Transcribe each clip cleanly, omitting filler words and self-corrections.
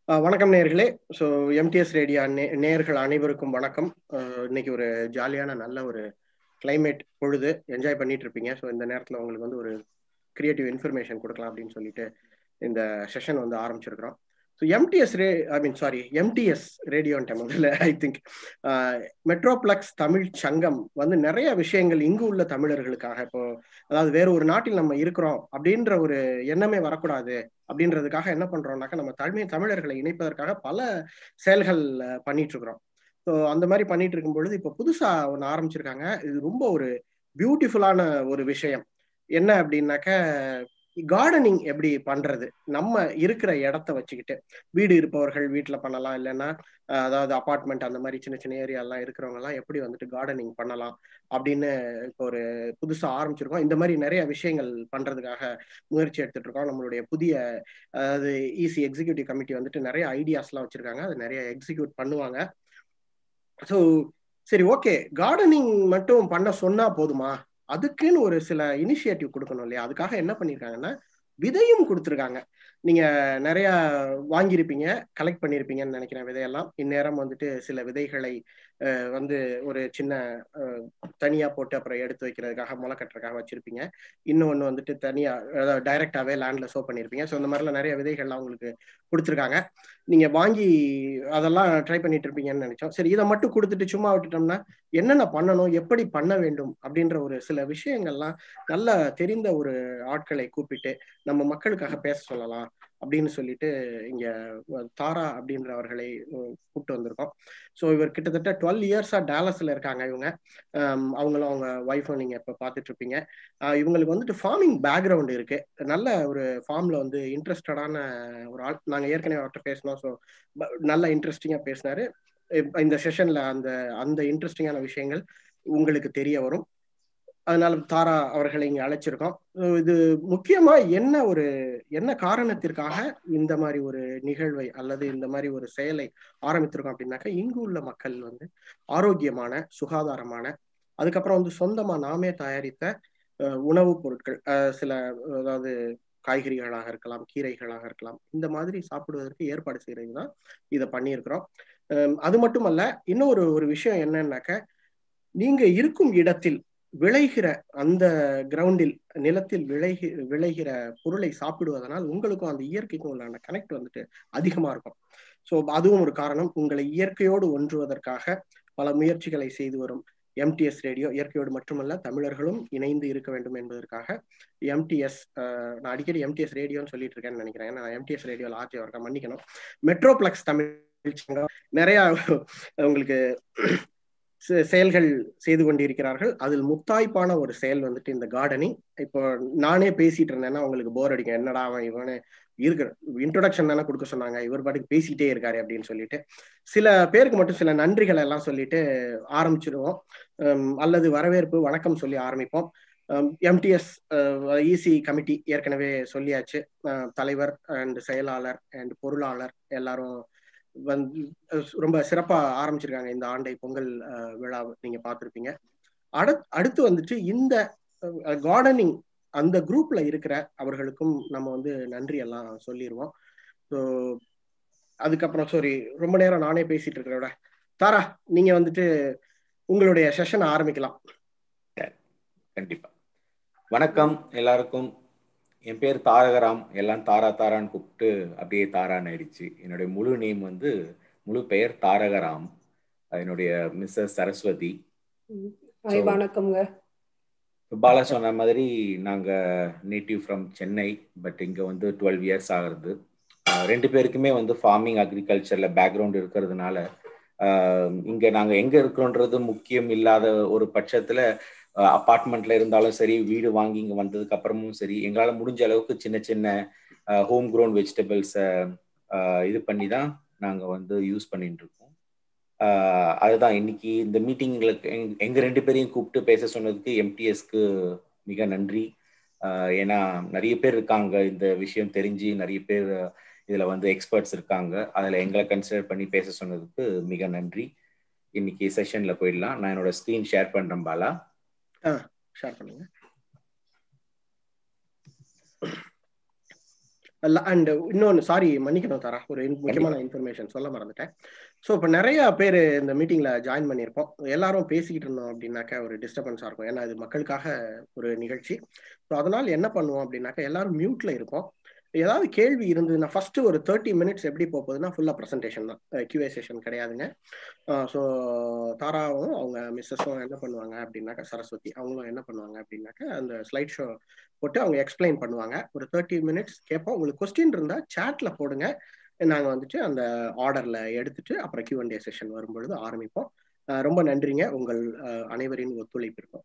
வணக்கம் நேயர்களே. So MTS radio நேயர்கள் அனைவருக்கும் வணக்கம். இன்னைக்கு ஒரு ஜாலியான நல்ல ஒரு கிளைமேட் பொழுது என்ஜாய் பண்ணிட்டு இருப்பீங்க. ஸோ இந்த நேரத்தில் உங்களுக்கு வந்து ஒரு கிரியேட்டிவ் இன்ஃபர்மேஷன் கொடுக்கலாம் அப்படின்னு சொல்லிட்டு இந்த செஷன் வந்து ஆரம்பிச்சிருக்கிறோம். ஸோ எம்டிஎஸ் ரேடியோன்ட்ட முதல்ல ஐ திங்க் மெட்ரோப்ளக்ஸ் தமிழ் சங்கம் வந்து நிறைய விஷயங்கள் இங்கு உள்ள தமிழர்களுக்காக, இப்போ அதாவது வேற ஒரு நாட்டில் நம்ம இருக்கிறோம் அப்படின்ற ஒரு எண்ணமே வரக்கூடாது அப்படின்றதுக்காக என்ன பண்றோம்னாக்கா, நம்ம தமிழர்களை இணைப்பதற்காக பல செயல்கள் பண்ணிட்டு இருக்கிறோம். ஸோ அந்த மாதிரி பண்ணிட்டு இருக்கும் பொழுது இப்போ புதுசா ஒன்று ஆரம்பிச்சிருக்காங்க. இது ரொம்ப ஒரு பியூட்டிஃபுல்லான ஒரு விஷயம். என்ன அப்படின்னாக்க, கார்டனிங் எப்படி பண்றது, நம்ம இருக்கிற இடத்த வச்சுக்கிட்டு. வீடு இருப்பவர்கள் வீட்டில் பண்ணலாம், இல்லைன்னா அதாவது அபார்ட்மெண்ட் அந்த மாதிரி சின்ன சின்ன ஏரியாலாம் இருக்கிறவங்க எல்லாம் எப்படி வந்துட்டு கார்டனிங் பண்ணலாம் அப்படின்னு இப்போ ஒரு புதுசா ஆரம்பிச்சிருக்கோம். இந்த மாதிரி நிறைய விஷயங்கள் பண்றதுக்காக முயற்சி எடுத்துட்டு இருக்கோம். நம்மளுடைய புதிய அதாவது ஈசி எக்ஸிக்யூட்டிவ் கமிட்டி வந்துட்டு நிறைய ஐடியாஸ்லாம் வச்சிருக்காங்க. அது நிறைய எக்ஸிக்யூட் பண்ணுவாங்க. ஸோ சரி, ஓகே, கார்டனிங் மட்டும் பண்ண சொன்னா போதுமா? அதுக்குன்னு ஒரு சில இனிஷியேட்டிவ் கொடுக்கணும் இல்லையா? அதுக்காக என்ன பண்ணியிருக்காங்கன்னா, விதையும் கொடுத்துருக்காங்க. நீங்க நிறைய வாங்கியிருப்பீங்க, கலெக்ட் பண்ணியிருப்பீங்கன்னு நினைக்கிறேன் விதையெல்லாம். இந்நேரம் வந்துட்டு சில விதைகளை வந்து ஒரு சின்ன தனியா போட்டு அப்புறம் எடுத்து வைக்கிறதுக்காக முளை கட்டுறதுக்காக வச்சிருப்பீங்க. இன்னொன்று வந்துட்டு தனியா அதாவது டைரக்டாவே லேண்ட்ல சோ பண்ணியிருப்பீங்க. ஸோ இந்த மாதிரிலாம் நிறைய விதைகள்லாம் உங்களுக்கு கொடுத்துருக்காங்க. நீங்க வாங்கி அதெல்லாம் ட்ரை பண்ணிட்டு இருப்பீங்கன்னு நினைச்சோம். சரி, இதை மட்டும் கொடுத்துட்டு சும்மா விட்டுட்டோம்னா என்னென்ன பண்ணணும், எப்படி பண்ண வேண்டும் அப்படின்ற ஒரு சில விஷயங்கள்லாம் நல்ல தெரிந்த ஒரு ஆட்களை கூப்பிட்டு நம்ம மக்களுக்காக பேச சொல்லலாம் அப்படின்னு சொல்லிட்டு இங்க தாரா அப்படின்றவர்களை கூப்பிட்டு வந்திருக்கோம். ஸோ இவர் கிட்டத்தட்ட 12 இயர்ஸா டாலஸ்ல இருக்காங்க. இவங்க அவங்களும் அவங்க ஒய்ஃபும் நீங்க இப்ப பார்த்துட்டு இருப்பீங்க. இவங்களுக்கு வந்துட்டு ஃபார்மிங் பேக்ரவுண்ட் இருக்கு. நல்ல ஒரு ஃபார்ம்ல வந்து இன்ட்ரெஸ்டடான ஒரு ஆள். நாங்க ஏற்கனவே அவர்கிட்ட பேசினோம். ஸோ நல்ல இன்ட்ரெஸ்டிங்கா பேசினாரு. இந்த செஷன்ல அந்த அந்த இன்ட்ரெஸ்டிங்கான விஷயங்கள் உங்களுக்கு தெரிய வரும். அதனால தாரா அவர்களை இங்க அழைச்சிருக்கோம். இது முக்கியமா என்ன காரணத்திற்காக இந்த மாதிரி ஒரு நிகழ்வை அல்லது இந்த மாதிரி ஒரு செயலை ஆரம்பித்திருக்கோம் அப்படின்னாக்கா, இங்கு உள்ள மக்கள் வந்து ஆரோக்கியமான, சுகாதாரமான, அதுக்கப்புறம் வந்து சொந்தமா நாமே தயாரித்த உணவுப் பொருட்கள், சில அதாவது காய்கறிகளாக இருக்கலாம், கீரைகளாக இருக்கலாம், இந்த மாதிரி சாப்பிடுவதற்கு ஏற்பாடு செய்யறது தான் இதை பண்ணியிருக்கிறோம். அது மட்டுமல்ல, இன்னும் ஒரு விஷயம் என்னன்னாக்க, நீங்க இருக்கும் இடத்தில் விளைகிற அந்த கிரவுண்டில், நிலத்தில் விளைகிற பொருளை சாப்பிடுவதனால் உங்களுக்கும் அந்த இயற்கைக்கும் உள்ள கனெக்ட் வந்துட்டு அதிகமா இருக்கும். ஸோ அதுவும் ஒரு காரணம். உங்களை இயற்கையோடு ஒன்றுவதற்காக பல முயற்சிகளை செய்து வரும் எம்டிஎஸ் ரேடியோ, இயற்கையோடு மட்டுமல்ல தமிழர்களும் இணைந்து இருக்க வேண்டும் என்பதற்காக எம்டிஎஸ், நான் அடிக்கடி எம்டிஎஸ் ரேடியோன்னு சொல்லிட்டு இருக்கேன்னு நினைக்கிறேன். நான் எம்டிஎஸ் ரேடியோ ஆர்ஜே வரக்க மன்னிக்கணும். மெட்ரோப்ளக்ஸ் தமிழ் சங்கம் நிறைய உங்களுக்கு செயல்கள் செய்து கொண்டிருக்கிறார்கள். அதில் முத்தாய்ப்பான ஒரு செயல் வந்துட்டு இந்த கார்டனிங். இப்போ நானே பேசிட்டு இருந்தேன்னா உங்களுக்கு போர் அடிக்கும். என்னடா அவன் இவனு இருக்கிற இன்ட்ரோடக்ஷன் தானே கொடுக்க சொன்னாங்க, இவர் பாட்டுக்கு பேசிட்டே இருக்காரு அப்படின்னு சொல்லிட்டு சில பேருக்கு மட்டும் சில நன்றிகள் எல்லாம் சொல்லிட்டு ஆரம்பிச்சிடுவோம். அல்லது வரவேற்பு வணக்கம் சொல்லி ஆரம்பிப்போம். எம்டிஎஸ் ஈசி கமிட்டி ஏற்கனவே சொல்லியாச்சு. தலைவர் அண்ட் செயலாளர் அண்ட் பொருளாளர் எல்லாரும் வந்து ரொம்ப சிறப்பா ஆரம்பிச்சிருக்காங்க இந்த ஆண்டை பொங்கல் விழா. நீங்க பார்த்திருப்பீங்க. அடுத்து வந்துட்டு இந்த கார்டனிங் அந்த குரூப்ல இருக்கிற அவர்களுக்கும் நம்ம வந்து நன்றி எல்லாம் சொல்லிடுவோம். ஸோ அதுக்கப்புறம் சாரி, ரொம்ப நேரம் நானே பேசிட்டு இருக்கிறத, தாரா நீங்க வந்துட்டு உங்களுடைய செஷனை ஆரம்பிக்கலாம். கண்டிப்பா. வணக்கம் எல்லாருக்கும். என் பேர் தாரகராம். எல்லாம் தாரா தாரான்னு கூப்பிட்டு அப்படியே தாரான்னு ஆயிடுச்சு. என்னுடைய முழு நேம் வந்து முழு பெயர் தாரகராம். என்னுடைய மிஸ்ஸஸ் சரஸ்வதி. வணக்கம்ங்க. பாலா சொன்ன மாதிரி நாங்கள் நேட்டிவ் ஃப்ரம் சென்னை, பட் இங்கே வந்து 12 இயர்ஸ் ஆகுறது. ரெண்டு பேருக்குமே வந்து ஃபார்மிங் அக்ரிகல்ச்சரில் பேக்ரவுண்ட் இருக்கிறதுனால இங்கே நாங்கள் எங்கே இருக்கிறோன்றது முக்கியம் இல்லாத ஒரு பட்சத்தில் அப்பார்ட்மெண்ட்ல இருந்தாலும் சரி, வீடு வாங்கி இங்கே வந்ததுக்கு அப்புறமும் சரி, எங்களால் முடிஞ்ச அளவுக்கு சின்ன சின்ன ஹோம் க்ரோன் வெஜிடபிள்ஸை இது பண்ணி தான் நாங்கள் வந்து யூஸ் பண்ணிட்டு இருக்கோம். அதுதான் இன்னைக்கு இந்த மீட்டிங்களுக்கு எங்கள் ரெண்டு பேரையும் கூப்பிட்டு பேச சொன்னதுக்கு எம்டிஎஸ்க்கு மிக நன்றி. ஏன்னா நிறைய பேர் இருக்காங்க இந்த விஷயம் தெரிஞ்சு, நிறைய பேர் இதில் வந்து எக்ஸ்பர்ட்ஸ் இருக்காங்க. அதில் எங்களை கன்சிடர் பண்ணி பேச சொன்னதுக்கு மிக நன்றி. இன்னைக்கு செஷனில் போயிடலாம். நான் என்னோட ஸ்க்ரீன் ஷேர் பண்ணுறேன். பாலா ஷேர் பண்ணுங்க. அண்ட் இன்னொன்று சாரி மன்னிக்கணும் தாரா, ஒரு முக்கியமான இன்ஃபர்மேஷன் சொல்ல மறந்துட்டேன். ஸோ இப்போ நிறைய பேர் இந்த மீட்டிங்ல ஜாயின் பண்ணியிருப்போம். எல்லாரும் பேசிக்கிட்டு இருந்தோம் அப்படின்னாக்கா ஒரு டிஸ்டர்பன்ஸாக இருக்கும். ஏன்னா இது மக்களுக்காக ஒரு நிகழ்ச்சி. ஸோ அதனால என்ன பண்ணுவோம் அப்படின்னாக்கா எல்லாரும் மியூட்ல இருப்போம். ஏதாவது கேள்வி இருந்ததுன்னா ஃபர்ஸ்ட் ஒரு 30 மினிட்ஸ் எப்படி போகுதுன்னா ஃபுல்லா ப்ரெசன்டேஷன் தான், கியூஏ செஷன் கிடையாதுங்க. ஸோ தாராவும் அவங்க மிஸ்ஸஸும் என்ன பண்ணுவாங்க அப்படின்னாக்கா, சரஸ்வதி அவங்களும் என்ன பண்ணுவாங்க அப்படின்னாக்கா அந்த ஸ்லைட் ஷோ போட்டு அவங்க எக்ஸ்பிளைன் பண்ணுவாங்க. ஒரு 30 மினிட்ஸ் கேட்போம். உங்களுக்கு கொஸ்டின் இருந்தால் சேட்ல போடுங்க, நாங்கள் வந்துட்டு அந்த ஆர்டர்ல எடுத்துட்டு அப்புறம் Q&A செஷன் வரும்பொழுது ஆரம்பிப்போம். ரொம்ப நன்றிங்க, உங்கள் அனைவரின் ஒத்துழைப்பிற்கும்.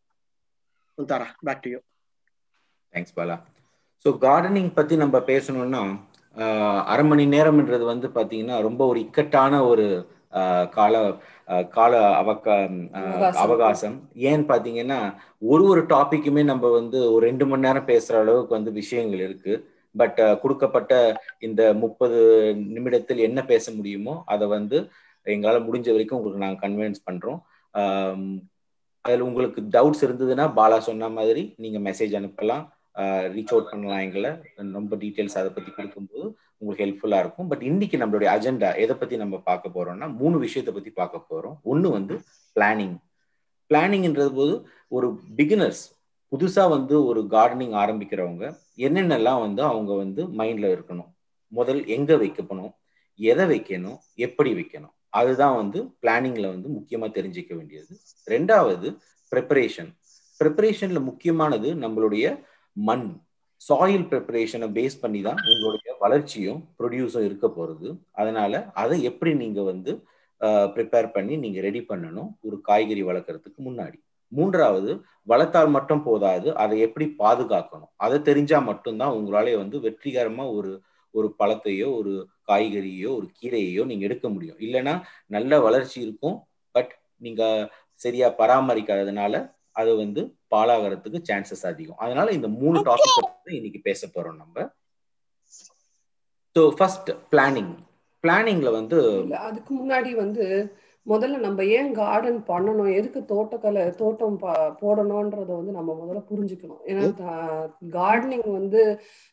Tara, back to you. Thanks Bala. So gardening பற்றி நம்ம பேசணும்னா அரை மணி நேரம்ன்றது வந்து பார்த்தீங்கன்னா ரொம்ப ஒரு இக்கட்டான ஒரு கால அவகாசம். ஏன்னு பார்த்தீங்கன்னா ஒரு டாபிக்குமே நம்ம வந்து ஒரு 2 மணி நேரம் பேசுகிற அளவுக்கு வந்து விஷயங்கள் இருக்கு. பட் கொடுக்கப்பட்ட இந்த 30 நிமிடத்தில் என்ன பேச முடியுமோ அதை வந்து எங்களால் முடிஞ்ச வரைக்கும் உங்களுக்கு நாங்கள் கன்வின்ஸ் பண்ணுறோம். அதில் உங்களுக்கு டவுட்ஸ் இருந்ததுன்னா பாலா சொன்ன மாதிரி நீங்கள் மெசேஜ் அனுப்பலாம், ரீச் அவுட் பண்ணலாம் எங்களை. ரொம்ப டீட்டெயில்ஸ் அதை பற்றி கொடுக்கும்போது உங்களுக்கு ஹெல்ப்ஃபுல்லாக இருக்கும். பட் இன்னைக்கு நம்மளுடைய அஜெண்டா எதை பற்றி நம்ம பார்க்க போகிறோம்னா 3 விஷயத்தை பற்றி பார்க்க போகிறோம். ஒன்று வந்து பிளானிங்ன்றது போது ஒரு பிகினர்ஸ் புதுசாக வந்து ஒரு கார்டனிங் ஆரம்பிக்கிறவங்க என்னென்னலாம் வந்து அவங்க வந்து மைண்டில் இருக்கணும். முதல் எங்கே வைக்கணும், எதை வைக்கணும், எப்படி வைக்கணும், அதுதான் வந்து பிளானிங்ல வந்து முக்கியமா தெரிஞ்சிக்க வேண்டியது. ரெண்டாவது ப்ரிப்பரேஷன்ல முக்கியமானது நம்மளுடைய மண், சாயில் ப்ரிப்பரேஷனை பேஸ் பண்ணி தான் உங்களுடைய வளர்ச்சியும் ப்ரொடியூஸும் இருக்க போறது. அதனால அதை எப்படி நீங்க வந்து ப்ரிப்பேர் பண்ணி நீங்க ரெடி பண்ணணும் ஒரு காய்கறி வளர்க்கறதுக்கு முன்னாடி. மூன்றாவது வளர்த்தால் மட்டும் போதாது, அதை எப்படி பாதுகாக்கணும், அதை தெரிஞ்சா மட்டும்தான் உங்களாலே வந்து வெற்றிகரமா ஒரு பழத்தையோ ஒரு காய்கறியோ ஒரு கீரையோ நீங்க எடுக்க முடியும். இல்லைன்னா நல்ல வளர்ச்சி இருக்கும், பட் நீங்க சரியா பராமரிக்காததுனால அது வந்து பாழாகிறதுக்கு சான்சஸ் அதிகம். அதனால இந்த 3 டாபிக் இன்னைக்கு பேச போறோம் நம்ம. ஸோ ஃபர்ஸ்ட் பிளானிங்ல வந்து அதுக்கு முன்னாடி வந்து முதல்ல நம்ம ஏன் கார்டன் பண்ணணும், எதுக்கு தோட்டம் போடணும்ன்றத வந்து நம்ம முதல்ல புரிஞ்சுக்கணும். ஏன்னா கார்டனிங் வந்து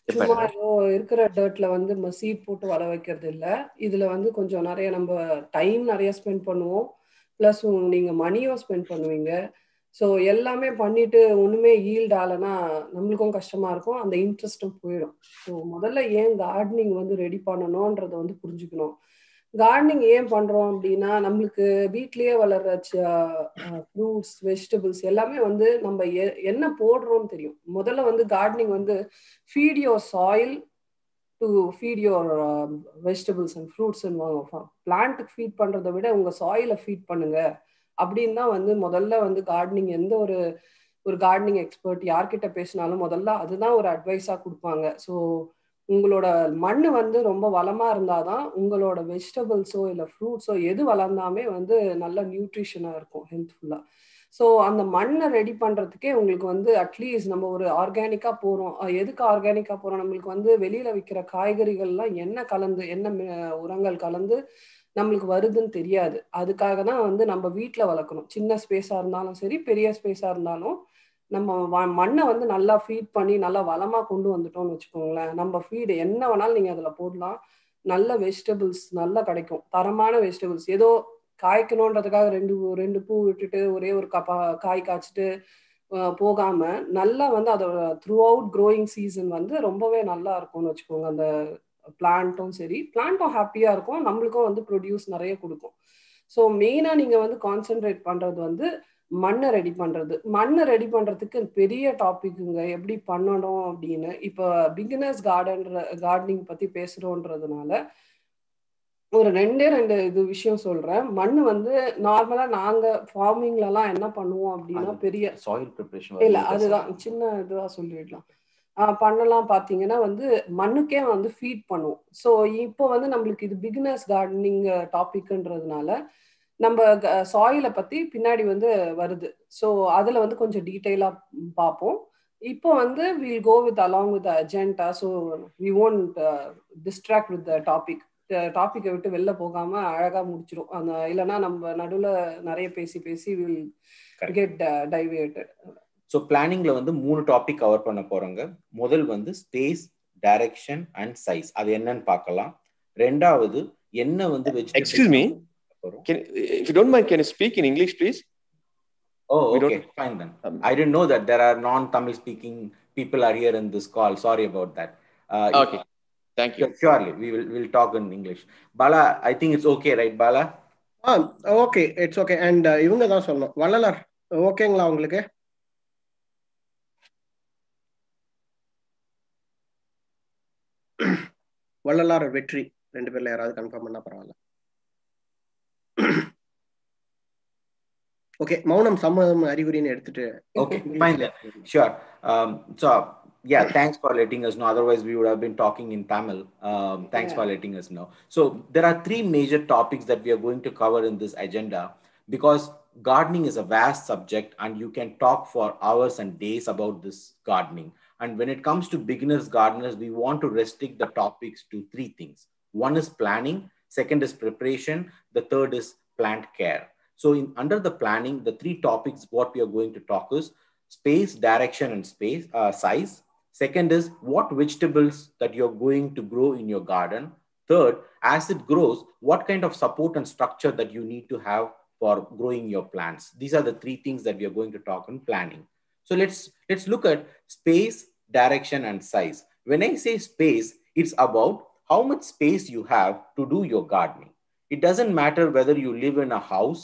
சும்மா ஏதோ இருக்கிற டர்ட்ல வந்து சீட் போட்டு வள வைக்கிறது இல்லை. இதுல வந்து கொஞ்சம் நிறைய நம்ம டைம் நிறைய ஸ்பெண்ட் பண்ணுவோம், பிளஸ் நீங்க மணியும் ஸ்பெண்ட் பண்ணுவீங்க. ஸோ எல்லாமே பண்ணிட்டு ஒண்ணுமே ஈல்ட் ஆகலைன்னா நம்மளுக்கும் கஷ்டமா இருக்கும், அந்த இன்ட்ரெஸ்டும் போயிடும். ஸோ முதல்ல ஏன் கார்டனிங் வந்து ரெடி பண்ணணும்ன்றத வந்து புரிஞ்சுக்கணும். கார்டனிங் ஏன் பண்றோம் அப்படின்னா, நம்மளுக்கு வீட்லயே வளர்ற ஃப்ரூட்ஸ், வெஜிடபிள்ஸ் எல்லாமே வந்து நம்ம என்ன போடுறோம்னு தெரியும். முதல்ல வந்து கார்டனிங் வந்து feed your soil to feed your vegetables and fruits. பிளான்ட்டுக்கு ஃபீட் பண்றதை விட உங்க சாயில ஃபீட் பண்ணுங்க அப்படின்னு தான் வந்து முதல்ல வந்து கார்டனிங். எந்த ஒரு கார்டனிங் எக்ஸ்பர்ட் யார்கிட்ட பேசினாலும் முதல்ல அதுதான் ஒரு அட்வைஸா கொடுப்பாங்க. ஸோ உங்களோட மண் வந்து ரொம்ப வளமா இருந்தாதான் உங்களோட வெஜிடபிள்ஸோ இல்லை ஃப்ரூட்ஸோ எது வளர்ந்தாமே வந்து நல்ல நியூட்ரிஷனா இருக்கும், ஹெல்த்ஃபுல்லா. ஸோ அந்த மண்ணை ரெடி பண்றதுக்கே உங்களுக்கு வந்து அட்லீஸ்ட் நம்ம ஒரு ஆர்கானிக்கா போறோம். எதுக்கு ஆர்கானிக்கா போறோம், நம்மளுக்கு வந்து வெளியில விற்கிற காய்கறிகள்லாம் என்ன கலந்து என்ன உரங்கள் கலந்து நம்மளுக்கு வருதுன்னு தெரியாது. அதுக்காக தான் வந்து நம்ம வீட்டில் வளர்க்கணும். சின்ன ஸ்பேஸா இருந்தாலும் சரி, பெரிய ஸ்பேஸா இருந்தாலும் நம்ம மண்ணை வந்து நல்லா ஃபீட் பண்ணி நல்லா வளமா கொண்டு வந்துட்டோம்னு வச்சுக்கோங்களேன். நம்ம ஃபீடு என்ன வேணாலும் நீங்க அதுல போடலாம், நல்ல வெஜிடபிள்ஸ் நல்லா கிடைக்கும், தரமான வெஜிடபிள்ஸ். ஏதோ காய்க்கணுன்றதுக்காக ரெண்டு பூ விட்டுட்டு ஒரே ஒரு காய் காய்ச்சிட்டு போகாம நல்லா வந்து அதோட த்ரூ அவுட் க்ரோயிங் சீசன் வந்து ரொம்பவே நல்லா இருக்கும்னு வச்சுக்கோங்க. அந்த பிளான்ட்டும் சரி, பிளான்ட்டும் ஹாப்பியா இருக்கும், நம்மளுக்கும் வந்து ப்ரொடியூஸ் நிறைய கொடுக்கும். ஸோ மெயினா நீங்க வந்து கான்சென்ட்ரேட் பண்றது வந்து மண்ணை ரெடி பண்றது. மண்ணை ரெடி பண்றதுக்கு பெரிய டாபிக்குங்க எப்படி பண்ணணும் அப்படின்னு. இப்போ பிகினர்ஸ் கார்டனிங் பத்தி பேசுறோன்றதுனால ஒரு ரெண்டு விஷயம் சொல்றேன். மண்ணு வந்து நார்மலா நாங்க ஃபார்மிங்லாம் என்ன பண்ணுவோம் அப்படின்னா, பெரிய சாயில் ப்ரிப்பரேஷன் இல்ல அதுதான் சின்ன இதுவா சொல்லிடலாம். பண்ணலாம். பார்த்தீங்கன்னா வந்து மண்ணுக்கே வந்து ஃபீட் பண்ணுவோம். ஸோ இப்போ வந்து நம்மளுக்கு இது பிகினர்ஸ் கார்டனிங் டாபிக்ன்றதுனால நம்ம சாயிலை பத்தி பின்னாடி வந்து வருது. ஸோ அதுல வந்து கொஞ்சம் டீட்டெயிலா பார்ப்போம். இப்போ வந்து will go with along with agenda. So we won't distract with the டாபிக்கை விட்டு வெளில போகாம அழகா முடிச்சிடும். அந்த இல்லைன்னா நம்ம நடுவில் நிறைய பேசி வில் கெட் டைவேர்ட்டட். ஸோ பிளானிங்ல வந்து 3 டாபிக் கவர் பண்ண போறோங்க. முதல் வந்து ஸ்பேஸ், டைரக்ஷன் அண்ட் சைஸ். அது என்னன்னு பார்க்கலாம். ரெண்டாவது என்ன வந்து vegetable. Excuse me, if you don't mind, can you speak in English, please? Oh, okay, fine then. I didn't know that there are non-Tamil speaking people are here in this call. Sorry about that. Okay, thank you. Surely, we'll talk in English. Bala, I think it's okay, right, Bala? Okay, it's okay. And இவங்க தான் சொல்லணும். வள்ளலார் ஓகேங்களா உங்களுக்கு? வள்ளலார் வெற்றி ரெண்டு பேர்ல யாராவது confirm பண்ணா பரவாயில்ல. ஓகே, மௌனம் சம்மதம் அறிகுறின்னு எடுத்துட்டு. Okay, fine then. Sure. So yeah, thanks for letting us know. Otherwise, we would have been talking in Tamil. Thanks for letting us know. So there are three major topics that we are going to cover in this agenda, because gardening is a vast subject and you can talk for hours and days about this gardening. And when it comes to beginners gardeners, we want to restrict the topics to three things. One is planning, second is preparation, the third is plant care. So under the planning, the three topics what we are going to talk is space, direction, and size. Second is what vegetables that you're going to grow in your garden. Third, as it grows, what kind of support and structure that you need to have for growing your plants. These are the three things that we are going to talk in planning. So let's look at space, direction, and size. When I say space, it's about how much space you have to do your gardening. It doesn't matter whether you live in a house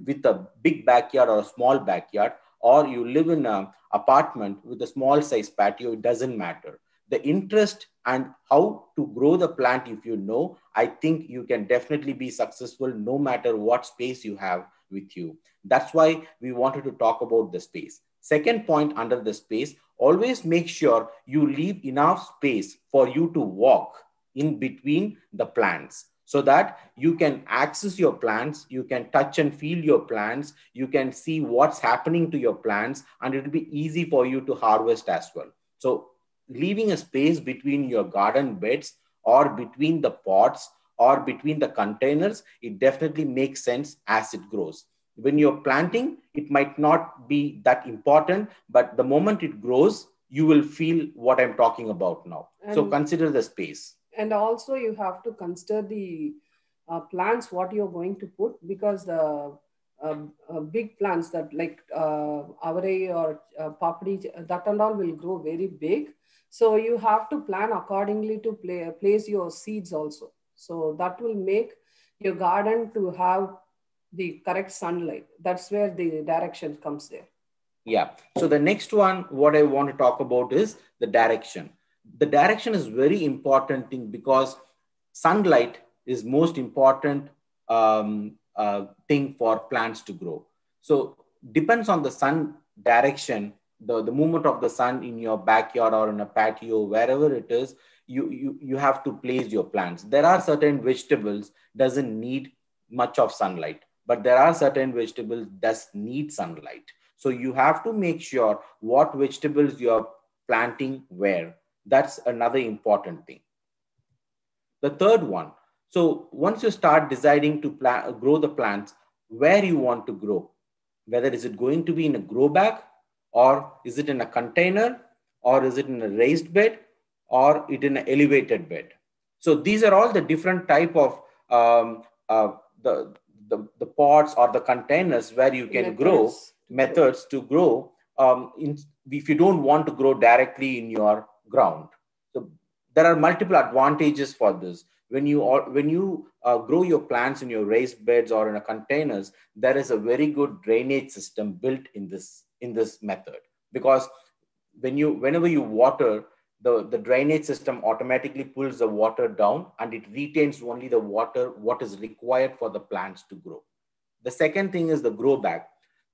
with a big backyard or a small backyard, or you live in an apartment with a small size patio. It doesn't matter. The interest and how to grow the plant, if you know, I think you can definitely be successful no matter what space you have with you. That's why we wanted to talk about the space. Second point under the space, always make sure you leave enough space for you to walk in between the plants, so that you can access your plants, you can touch and feel your plants, you can see what's happening to your plants, and it will be easy for you to harvest as well. So leaving a space between your garden beds or between the pots or between the containers, it definitely makes sense as it grows. When you're planting, it might not be that important, but the moment it grows, you will feel what I'm talking about now. So consider the space. And also you have to consider the plants what you're going to put, because the big plants that like avarei or papdi, that and all will grow very big. So you have to plan accordingly to place your seeds also. So that will make your garden to have the correct sunlight. That's where the direction comes there. Yeah. So the next one, what I want to talk about is the direction. The direction is very important thing, because sunlight is most important thing for plants to grow. So depends on the sun direction, the movement of the sun in your backyard or in a patio, wherever it is, you have to place your plants. There are certain vegetables doesn't need much of sunlight, but there are certain vegetables that need sunlight. So you have to make sure what vegetables you are planting where. That's another important thing. The third one, so once you start deciding to grow the plants, where you want to grow, whether is it going to be in a grow bag, or is it in a container, or is it in a raised bed, or it in an elevated bed. So these are all the different type of the pots or the containers where you can grow, methods to grow if you don't want to grow directly in your ground. So there are multiple advantages for this. When you grow your plants in your raised beds or in a containers, there is a very good drainage system built in this method, because whenever you water, the drainage system automatically pulls the water down and it retains only the water what is required for the plants to grow. The second thing is the grow bag.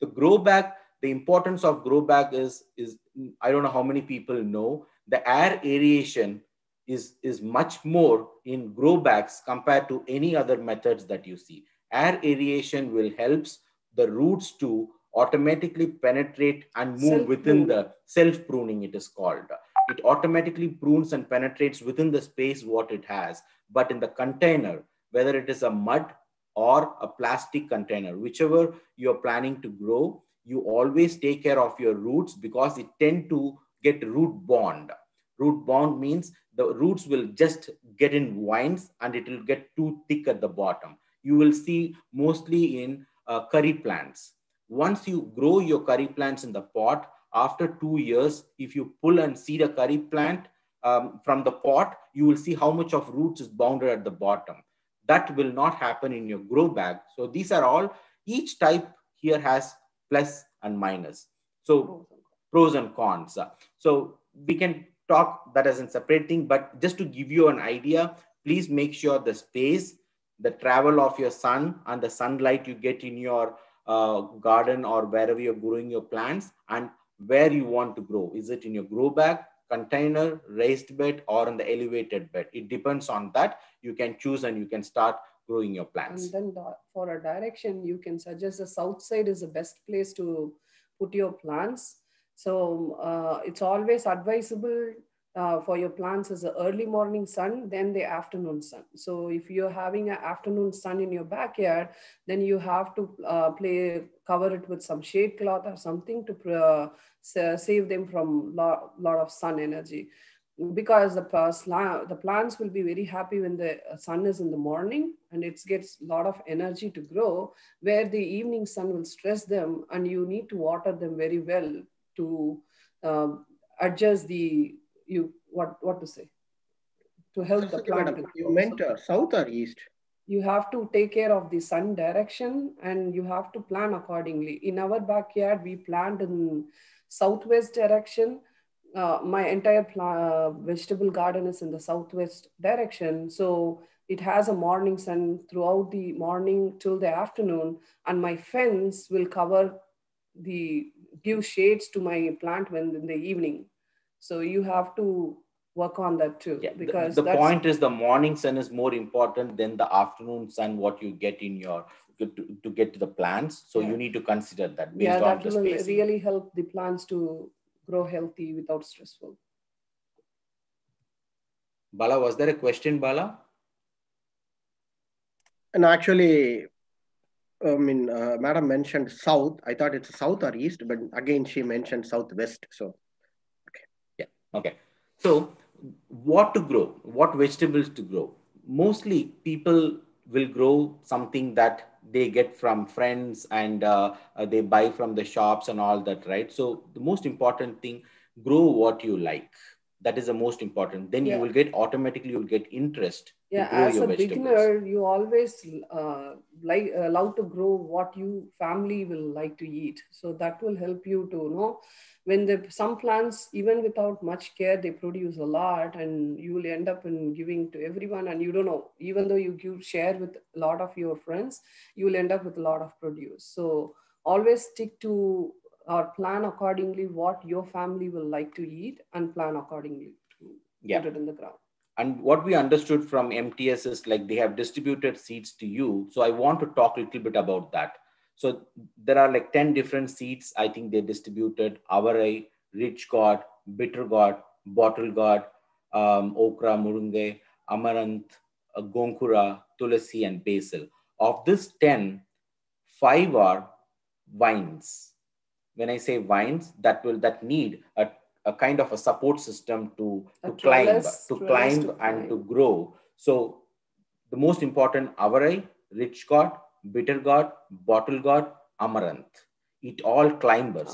The grow bag, the importance of grow bag is I don't know how many people know, the air aeration is much more in grow bags compared to any other methods that you see. Air aeration will help the roots to automatically penetrate and move within the self-pruning, it is called. It automatically prunes and penetrates within the space what it has. But in the container, whether it is a mud or a plastic container, whichever you're planning to grow, you always take care of your roots, because it tend to get root bond. Root bound means the roots will just get in vines and it will get too thick at the bottom. You will see mostly in curry plants. Once you grow your curry plants in the pot, after 2 years, if you pull and seed a curry plant from the pot, you will see how much of roots is bounded at the bottom. That will not happen in your grow bag. So these are all, each type here has plus and minus. So pros and cons. So we can talk that as a separate thing, but just to give you an idea, please make sure the space, the travel of your sun and the sunlight you get in your garden or wherever you're growing your plants, and where you want to grow. Is it in your grow bag, container, raised bed, or in the elevated bed? It depends on that. You can choose and you can start growing your plants. And then for a direction, you can suggest the south side is the best place to put your plants. So it's always advisable for your plants is the early morning sun, then the afternoon sun. So if you're having an afternoon sun in your backyard, then you have to cover it with some shade cloth or something to save them from lot of sun energy. Because the plants will be very happy when the sun is in the morning and it gets a lot of energy to grow, where the evening sun will stress them and you need to water them very well to adjust what to say, to help the plant. Madam, you meant south or east? You have to take care of the sun direction and you have to plan accordingly. In our backyard, we planned in southwest direction. My entire vegetable garden is in the southwest direction. So it has a morning sun throughout the morning till the afternoon. And my fence will give shades to my plant when in the evening. So you have to work on that too. Yeah, because the point is the morning sun is more important than the afternoon sun, what you get in your, to get to the plants. So you need to consider that based on the spacing. That will really help the plants to grow healthy without stressful. Bala, was there a question, Bala? And actually, I mean, Madam mentioned south. I thought it's south or east, but again, she mentioned southwest. So, okay. Yeah. Okay. So, what to grow? What vegetables to grow? Mostly, people will grow something that they get from friends and they buy from the shops and all that, right? So, the most important thing, grow what you like. That is the most important. Then you will get automatically, you'll get interest. Yeah, as a beginner, you always love to grow what you family will like to eat. So that will help you to know when some plants, even without much care, they produce a lot, and you will end up in giving to everyone. And you don't know, even though you share with a lot of your friends, you will end up with a lot of produce. So always stick to or plan accordingly what your family will like to eat, and plan accordingly to put it in the ground. And what we understood from MTS is like they have distributed seeds to you. So I want to talk a little bit about that. So there are like 10 different seeds. I think they distributed: Avarai, Rich Gourd, Bitter Gourd, Bottle Gourd, Okra, Murungai, Amaranth, Gonkura, Tulasi, and Basil. Of this 10, 5 are vines. When I say vines, that need a kind of a support system to climb and to grow. So the most important: Avarai, Rich Gourd, Bitter Gourd, Bottle Gourd, Amaranth. It all climbers.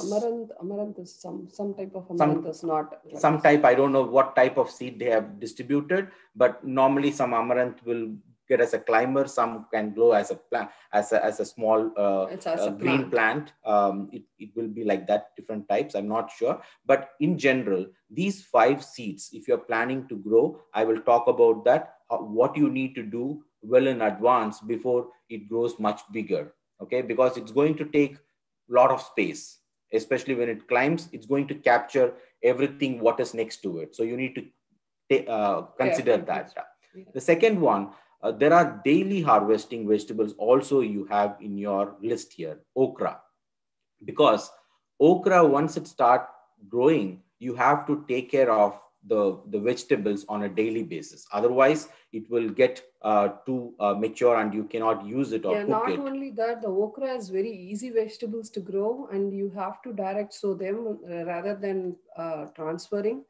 Amaranth is some type of amaranth is not. Some type, I don't know what type of seed they have distributed, but normally some amaranth will get as a climber, some can grow as a plant, as a small green plant. It will be like that, different types. I'm not sure, but in general, these 5 seeds, if you're planning to grow, I will talk about that, what you need to do well in advance before it grows much bigger. Okay, because it's going to take a lot of space, especially when it climbs. It's going to capture everything what is next to it. So you need to consider that. The second one. There are daily harvesting vegetables also you have in your list here. Okra. Because okra, once it starts growing, you have to take care of the vegetables on a daily basis. Otherwise, it will get too mature and you cannot use it or cook it. Not only that, the okra is very easy vegetables to grow, and you have to direct sow them rather than transferring.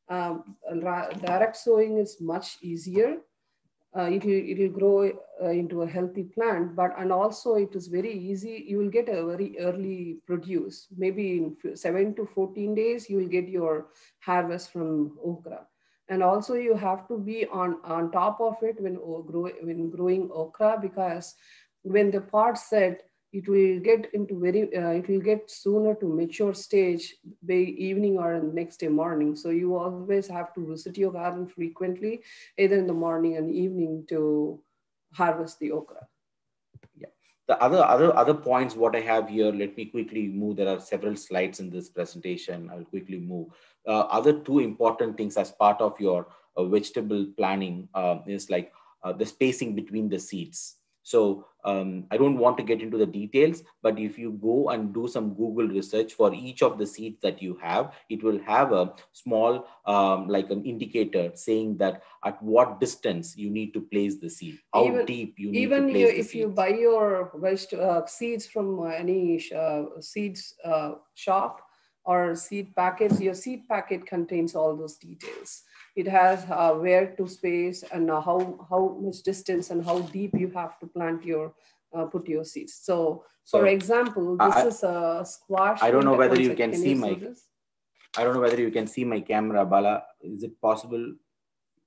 Direct sowing is much easier. It'll grow into a healthy plant, and also it is very easy. You will get a very early produce. Maybe in 7 to 14 days, you will get your harvest from okra. And also you have to be on top of it when growing okra, because when the pod set, it will get into it will get sooner to mature stage by evening or next day morning. So you always have to visit your garden frequently, either in the morning and evening, to harvest the okra. Yeah. The other points what I have here, let me quickly move. There are several slides in this presentation. I'll quickly move. Other two important things as part of your vegetable planning is like the spacing between the seeds. So I don't want to get into the details, but if you go and do some Google research for each of the seeds that you have, it will have a small like an indicator saying that at what distance you need to place the seed, how deep you need to place the seed. If you buy your seeds from any seeds shop or seed packets, your seed packet contains all those details. It has where to space and how much distance and how deep you have to plant your put your seeds. So for example, this is a squash. I don't know whether you can see my. I don't know whether you can see my camera, Bala. Is it possible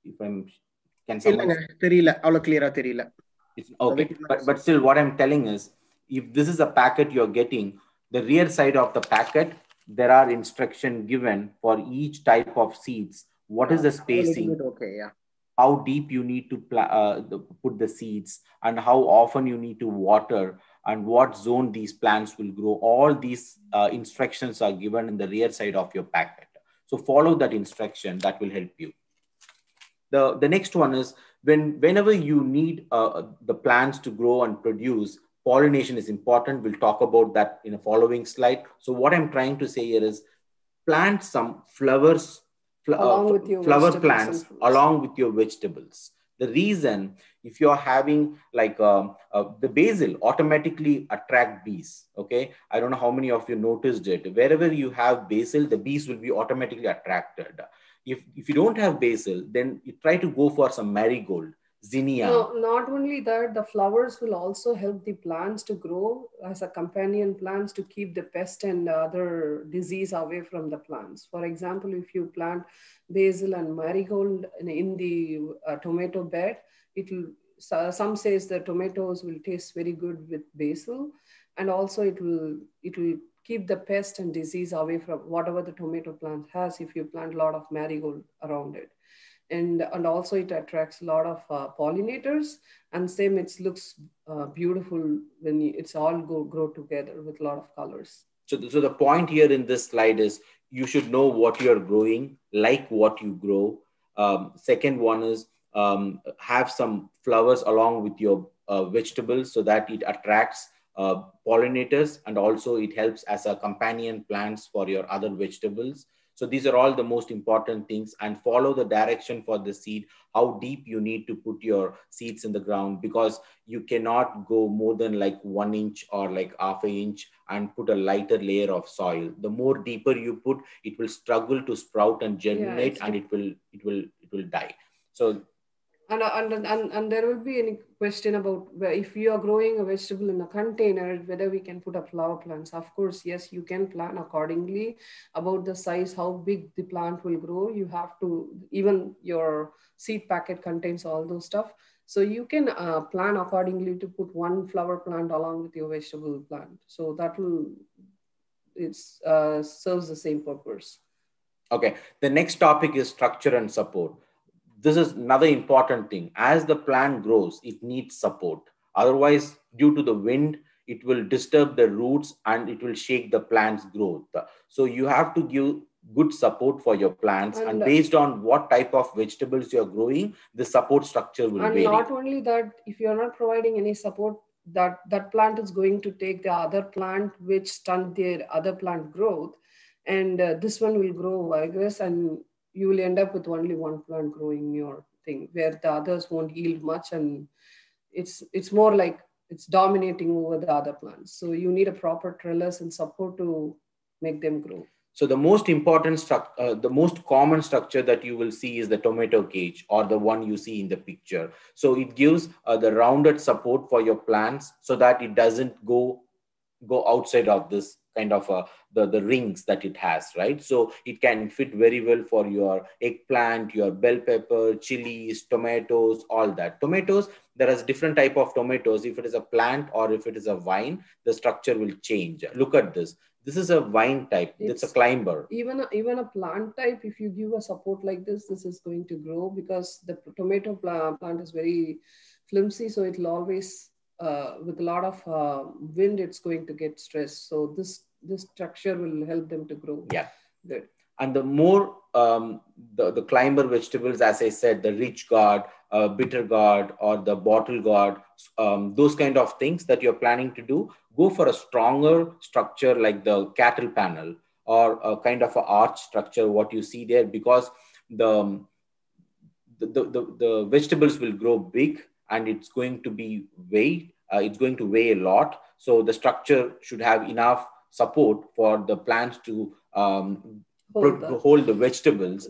if I'm? Can someone? It's okay, but still, what I'm telling is, if this is a packet you're getting, the rear side of the packet, there are instructions given for each type of seeds. What is the spacing? Okay, yeah. How deep you need to put the seeds, and how often you need to water, and what zone these plants will grow. All these instructions are given in the rear side of your packet. So follow that instruction. That will help you. The next one is whenever you need the plants to grow and produce, pollination is important. We'll talk about that in a following slide. So what I'm trying to say here is plant some flowers, flower plants along with your vegetables. The reason, if you're having like the basil automatically attract bees. Okay, I don't know how many of you noticed it. Wherever you have basil, the bees will be automatically attracted. If you don't have basil, then you try to go for some marigold, zinnia. No, not only that, the flowers will also help the plants to grow as a companion plants to keep the pest and other disease away from the plants. For example, if you plant basil and marigold in the tomato bed, some says the tomatoes will taste very good with basil, and also it will keep the pest and disease away from whatever the tomato plant has if you plant a lot of marigold around it. And also it attracts a lot of pollinators, and same it looks beautiful when it's all grow together with a lot of colors. So the point here in this slide is you should know what you're growing, like what you grow. Second one is have some flowers along with your vegetables so that it attracts pollinators, and also it helps as a companion plants for your other vegetables. So these are all the most important things, and follow the direction for the seed, how deep you need to put your seeds in the ground, because you cannot go more than like 1 inch or like half an inch and put a lighter layer of soil. The more deeper you put, it will struggle to sprout and germinate, and it will die. So and there will be any question about if you are growing a vegetable in a container, whether we can put up flower plants. Of course, yes, you can plan accordingly about the size, how big the plant will grow. You have to, even your seed packet contains all those stuff. So you can plan accordingly to put one flower plant along with your vegetable plant. So that will, serves the same purpose. Okay, the next topic is structure and support. This is another important thing. As the plant grows, it needs support. Otherwise, due to the wind, it will disturb the roots and it will shake the plant's growth. So you have to give good support for your plants, and based on what type of vegetables you're growing, the support structure will vary. And not only that, if you're not providing any support, that plant is going to take the other plant which stunt their other plant growth, and this one will grow vigorous, and you will end up with only one plant growing your thing, where the others won't yield much, and it's more like it's dominating over the other plants. So you need a proper trellis and support to make them grow. So the most important the most common structure that you will see is the tomato cage, or the one you see in the picture. So it gives the rounded support for your plants so that it doesn't go outside of this kind of the rings that it has, right? So it can fit very well for your eggplant, your bell pepper, chilies, tomatoes, all that. Tomatoes, there is different type of tomatoes. If it is a plant or if it is a vine, the structure will change. Look at this. This is a vine type. It's a climber. Even a plant type, if you give a support like this is going to grow, because the tomato plant is very flimsy, so it'll always with a lot of wind, it's going to get stressed. So this structure will help them to grow. Yeah, good. And the more the climber vegetables, as I said, the rich gourd, bitter gourd, or the bottle gourd, those kind of things that you're planning to do, go for a stronger structure like the cattle panel, or a kind of an arch structure, what you see there, because the vegetables will grow big and it's going to be it's going to weigh a lot. So the structure should have enough support for the plants to hold the vegetables.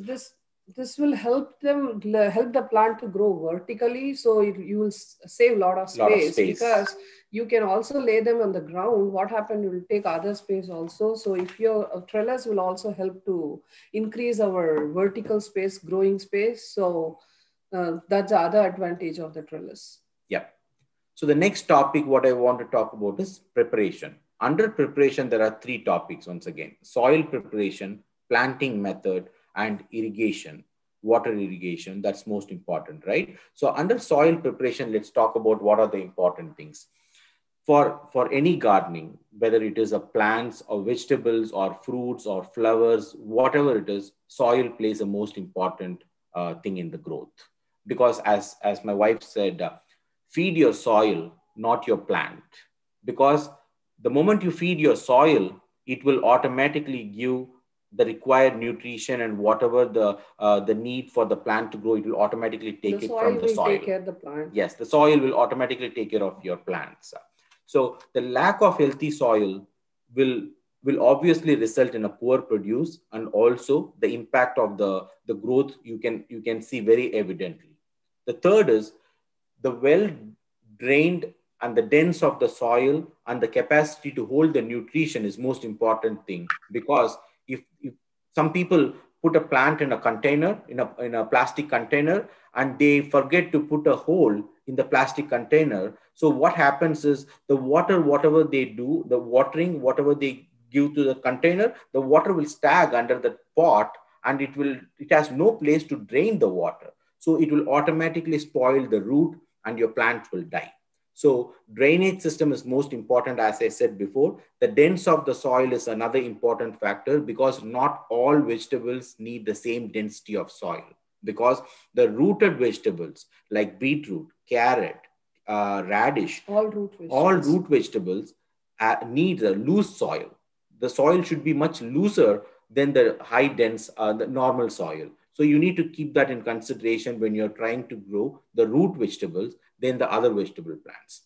This will help the plant to grow vertically, so you will save a lot of space, because you can also lay them on the ground. What happened, you will take other space also. So if your trellis will also help to increase our vertical space, growing space. So that's the other advantage of the trellis. Yeah. So the next topic what I want to talk about is preparation. Under preparation, there are 3 topics once again: soil preparation, planting method, and irrigation, water irrigation. That's most important, right? So under soil preparation, let's talk about what are the important things. For any gardening, whether it is a plants or vegetables or fruits or flowers, whatever it is, soil plays a most important thing in the growth. Because as my wife said, feed your soil, not your plant. Because the moment you feed your soil, it will automatically give the required nutrition, and whatever the need for the plant to grow, it will automatically take it from the soil. The soil will take care of the plant. Yes, the soil will automatically take care of your plants. So the lack of healthy soil will obviously result in a poor produce, and also the impact of the growth you can see very evidently. The third is the well-drained and the dense of the soil and the capacity to hold the nutrition is most important thing. Because if some people put a plant in a container, in a plastic container, and they forget to put a hole in the plastic container. So what happens is the water, whatever they do, the watering, whatever they give to the container, the water will stag under the pot, and it has no place to drain the water. So it will automatically spoil the root and your plant will die. So drainage system is most important. As I said before, the dense of the soil is another important factor, because not all vegetables need the same density of soil. Because the rooted vegetables like beetroot, carrot, radish, all root vegetables need a loose soil. The soil should be much looser than the high dense, the normal soil. So you need to keep that in consideration when you're trying to grow the root vegetables, then the other vegetable plants.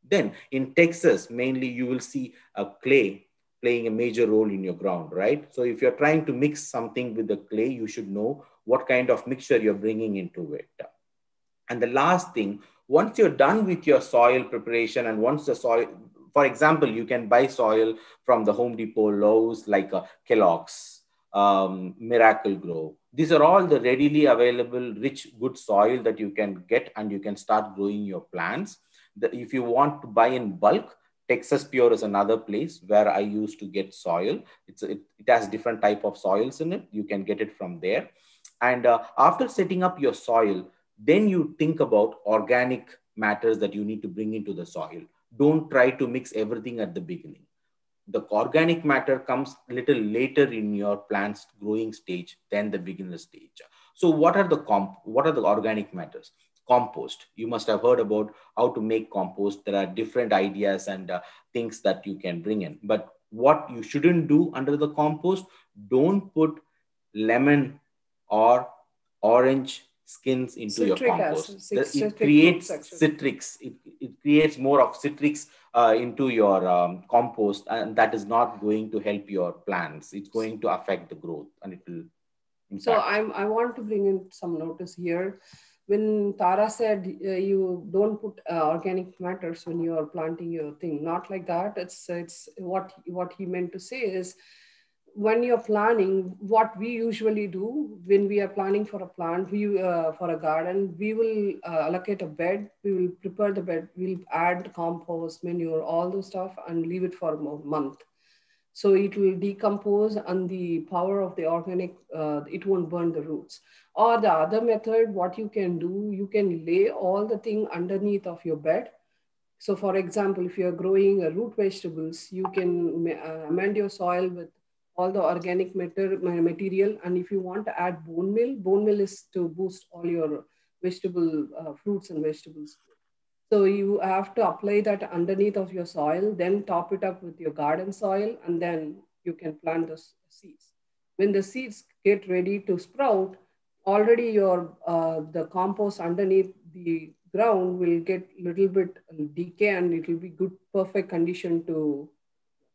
Then in Texas, mainly you will see a clay playing a major role in your ground, right? So if you're trying to mix something with the clay, you should know what kind of mixture you're bringing into it. And the last thing, once you're done with your soil preparation, and once the soil, for example, you can buy soil from the Home Depot, Lowe's, like Kellogg's, Miracle Grow. These are all the readily available, rich, good soil that you can get, and you can start growing your plants. If you want to buy in bulk, Texas Pure is another place where I used to get soil. It has different type of soils in it. You can get it from there. And after setting up your soil, then you think about organic matters that you need to bring into the soil. Don't try to mix everything at the beginning. The organic matter comes a little later in your plant's growing stage than the beginner stage. So what are the organic matters? Compost. You must have heard about how to make compost. There are different ideas and things that you can bring in. But what you shouldn't do under the compost, don't put lemon or orange skins into your compost. It creates citrics. It creates more of citrics into your compost, and that is not going to help your plants. It's going to affect the growth, and it will impact. So I want to bring in some notice here. When Tara said you don't put organic matters when you are planting your thing, not like that. It's what he meant to say is, when you're planning, what we usually do when we are planning for a plant, for a garden, we will allocate a bed, we will prepare the bed, we'll add compost, manure, all those stuff, and leave it for a month. So it will decompose, and the power of the organic, it won't burn the roots. Or the other method, what you can do, you can lay all the thing underneath of your bed. So for example, if you're growing root vegetables, you can amend your soil with all the organic material. And if you want to add bone meal is to boost all your vegetable fruits and vegetables. So you have to apply that underneath of your soil, then top it up with your garden soil, and then you can plant the seeds. When the seeds get ready to sprout, already your the compost underneath the ground will get a little bit decay, and it will be good, perfect condition to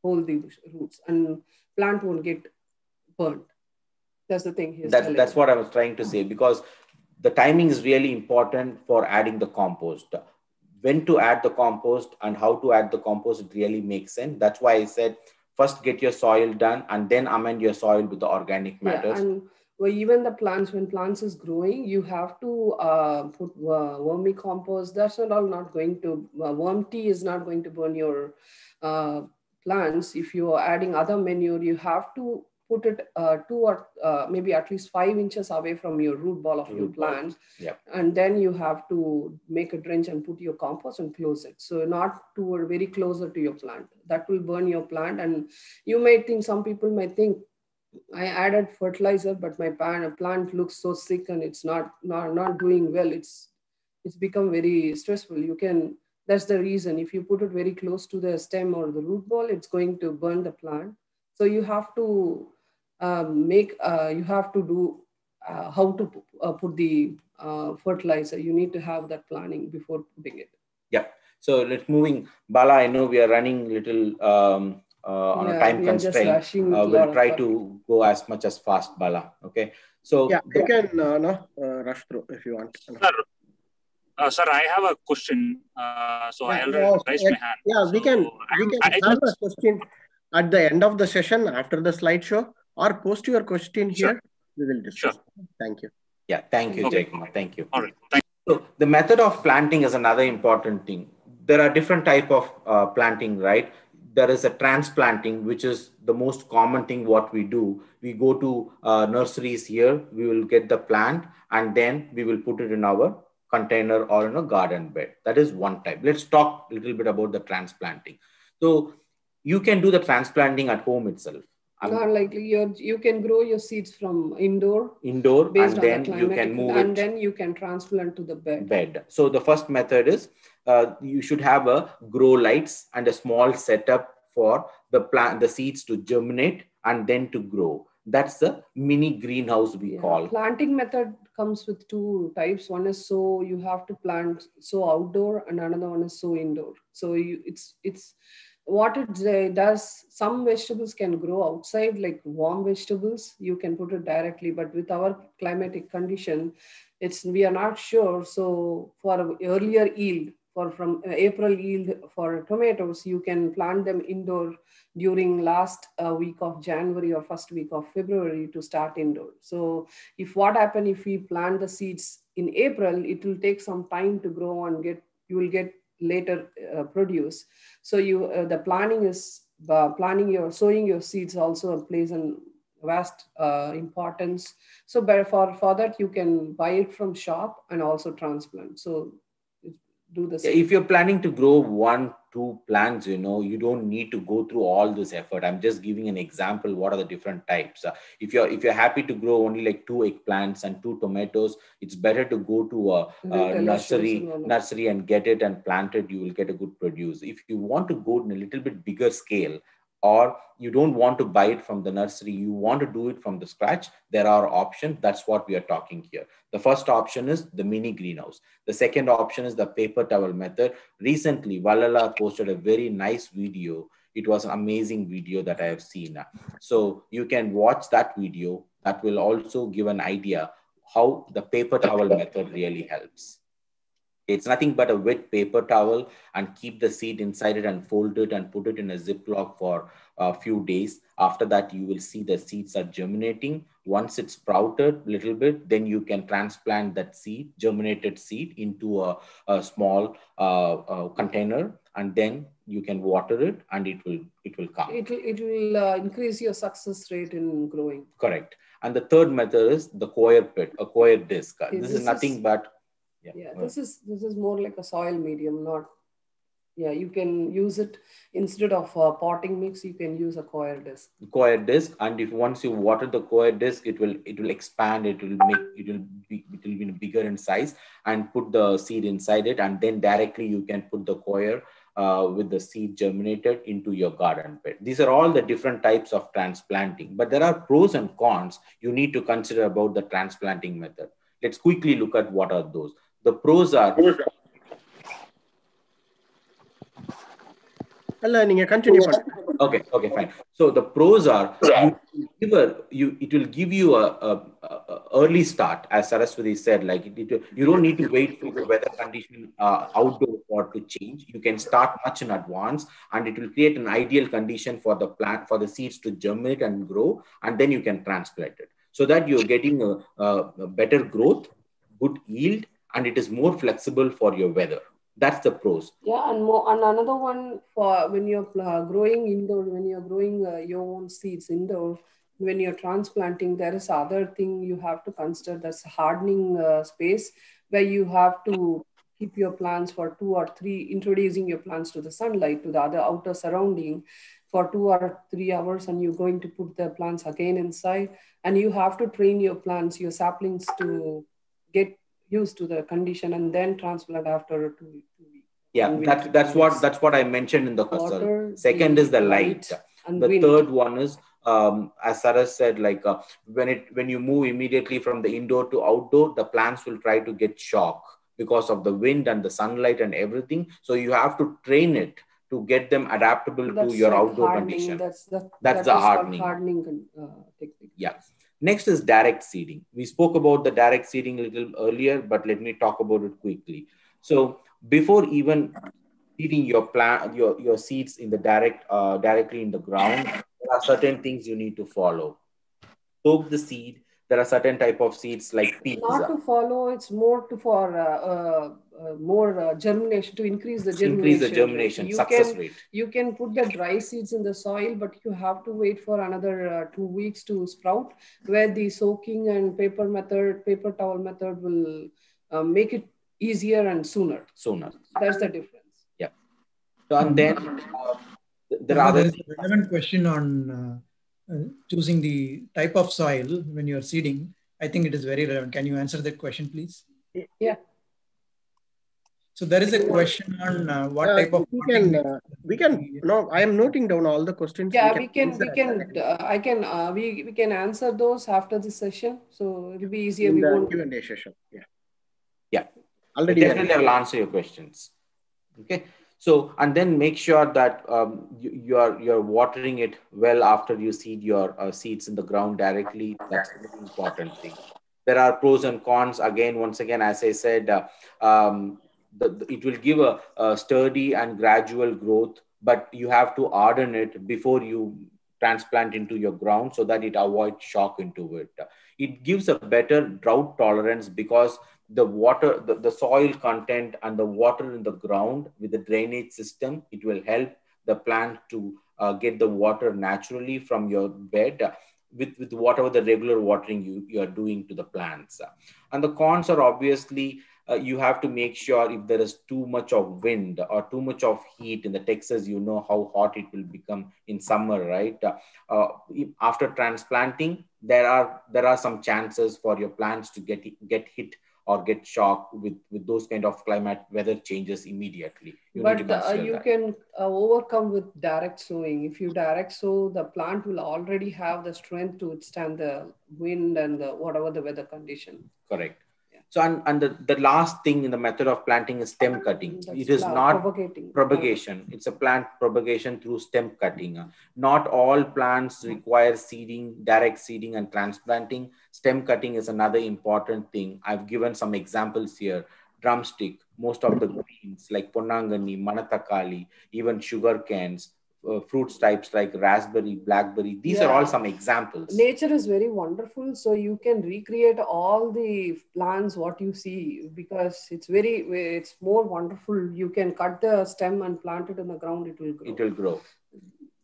hold the roots, and plant won't get burnt. That's the thing. That's what I was trying to say, because the timing is really important for adding the compost. When to add the compost and how to add the compost, it really makes sense. That's why I said first get your soil done and then amend your soil with the organic matters. Yeah, and even the plants, when plants is growing, you have to put vermicompost. That's not going to, worm tea is not going to burn your plants. If you are adding other manure, you have to put it 2 or maybe at least 5 inches away from your root ball of your plant. Yep. And then you have to make a drench and put your compost and close it. So not too very closer to your plant. That will burn your plant. And you may think, some people might think, I added fertilizer, but my plant looks so sick and it's not doing well. It's become very stressful. That's the reason. If you put it very close to the stem or the root ball, it's going to burn the plant. So you have to you have to do how to put the fertilizer. You need to have that planning before putting it. Yeah. So let's moving. Bala, I know we are running little on a time constraint. We'll try to go as much as fast, Bala. Okay. So yeah, you can rush through if you want. Sir, I have a question. So I already raised my hand. Yeah, we can have a question at the end of the session after the slideshow, or post your question here. We will discuss. Sure. Thank you. Yeah, thank you, Jaykumar. Thank you. All right. Thank you. So the method of planting is another important thing. There are different type of planting, right? There is a transplanting, which is the most common thing what we do. We go to nurseries here, we will get the plant, and then we will put it in our container or in a garden bed. That is one type. Let's talk a little bit about the transplanting. So you can do the transplanting at home itself. Not likely. You can grow your seeds from indoor, and then you can move and then you can transplant to the bed. So the first method is you should have a grow lights and a small setup for the seeds to germinate and then to grow. That's the mini greenhouse we call. Planting method comes with 2 types. One is you have to plant outdoor, and another one is indoor. So it's what it does. Some vegetables can grow outside, like warm vegetables. You can put it directly, but with our climatic condition, we are not sure. So for earlier yield, from April yield for tomatoes, you can plant them indoor during last week of January or first week of February to start indoor. So if we plant the seeds in April, it will take some time to grow and you will get later produce. So the planning is sowing your seeds also plays a vast importance. So for that, you can buy it from shop and also transplant. So do the same. If you're planning to grow 1-2 plants, you don't need to go through all this effort. I'm just giving an example. What are the different types? If you're happy to grow only like 2 eggplants and 2 tomatoes, it's better to go to a nursery and get it and plant it. You will get a good produce. If you want to go in a little bit bigger scale, or you don't want to buy it from the nursery, you want to do it from the scratch, there are options. That's what we are talking here. The first option is the mini greenhouse. The second option is the paper towel method. Recently, Valala posted a very nice video. It was an amazing video that I have seen. So you can watch that video. That will also give an idea how the paper towel method really helps. It's nothing but a wet paper towel and keep the seed inside it and fold it and put it in a Ziploc for a few days. After that, you will see the seeds are germinating. Once it's sprouted a little bit, then you can transplant that seed, germinated seed, into a small container, and then you can water it and it will come. It will increase your success rate in growing. Correct. And the third method is the coir pit, a coir disc. This is nothing but this is more like a soil medium, not. Yeah, you can use it instead of potting mix. You can use a coir disc. Coir disc, and if once you water the coir disc, it will expand. It will be bigger in size, and put the seed inside it, and then directly you can put the coir with the seed germinated into your garden bed. These are all the different types of transplanting, but there are pros and cons you need to consider about the transplanting method. Let's quickly look at what are those. The pros are. Okay, fine. So the pros are it will give you a early start, as Saraswati said. Like you don't need to wait for the weather condition outdoor for to change. You can start much in advance, and it will create an ideal condition for the plant, for the seeds to germinate and grow, and then you can transplant it, so that you're getting a better growth, good yield, and it is more flexible for your weather. That's the pros. Yeah, and another one for when you're growing indoor, when you're growing your own seeds indoor, when you're transplanting, there is other thing you have to consider. That's hardening space, where you have to keep your plants for 2 or 3, introducing your plants to the sunlight, to the other outer surrounding for 2 or 3 hours, and you're going to put the plants again inside, and you have to train your plants, your saplings, to get used to the condition, and then transplant after 2 weeks. Yeah, that's what I mentioned in the question. Second is the light. The wind. Third one is, as Sarah said, like when you move immediately from the indoor to outdoor, the plants will try to get shock because of the wind and the sunlight and everything. So you have to train it to get them adaptable to your outdoor condition. That's the hardening technique. Yeah. Next is direct seeding. We spoke about the direct seeding a little earlier, but let me talk about it quickly. So before even seeding your seeds in the directly in the ground, there are certain things you need to follow. Soak the seed. There are certain type of seeds like pizza. Not to follow, it's more to for more germination, to increase the germination. Increase the germination success rate. You can put the dry seeds in the soil, but you have to wait for another 2 weeks to sprout, where the soaking and paper towel method will make it easier and sooner. That's the difference. Yeah. So, and then there is a relevant question on choosing the type of soil when you're seeding. I think it is very relevant. Can you answer that question, please? Yeah. So there is a question on what type of. We can. No, I am noting down all the questions. Yeah, we can answer those after the session. So it'll be easier. In the Q&A session. Yeah. Already definitely I will answer your questions. Okay. So, and then make sure that you're watering it well after you seed your seeds in the ground directly. That's a very important thing. There are pros and cons. Once again, as I said, it will give a sturdy and gradual growth, but you have to harden it before you transplant into your ground so that it avoids shock into it. It gives a better drought tolerance because the water, the soil content and the water in the ground with the drainage system, it will help the plant to get the water naturally from your bed with whatever the regular watering you are doing to the plants. And the cons are obviously, you have to make sure if there is too much of wind or too much of heat in the Texas, you know how hot it will become in summer, right? After transplanting, there are some chances for your plants to get hit or get shocked with those kind of climate weather changes immediately. You need to consider you that. can overcome with direct sowing. If you direct sow, the plant will already have the strength to withstand the wind and whatever the weather condition. Correct. So, and the last thing in the method of planting is stem cutting. It is not propagation. It's a plant propagation through stem cutting. Not all plants require seeding, direct seeding and transplanting. Stem cutting is another important thing. I've given some examples here. Drumstick, most of the greens like ponnangani, manatakali, even sugar canes, fruits types like raspberry, blackberry. These are all some examples. Nature is very wonderful. So you can recreate all the plants, what you see, because it's more wonderful. You can cut the stem and plant it in the ground. It will grow. It will grow.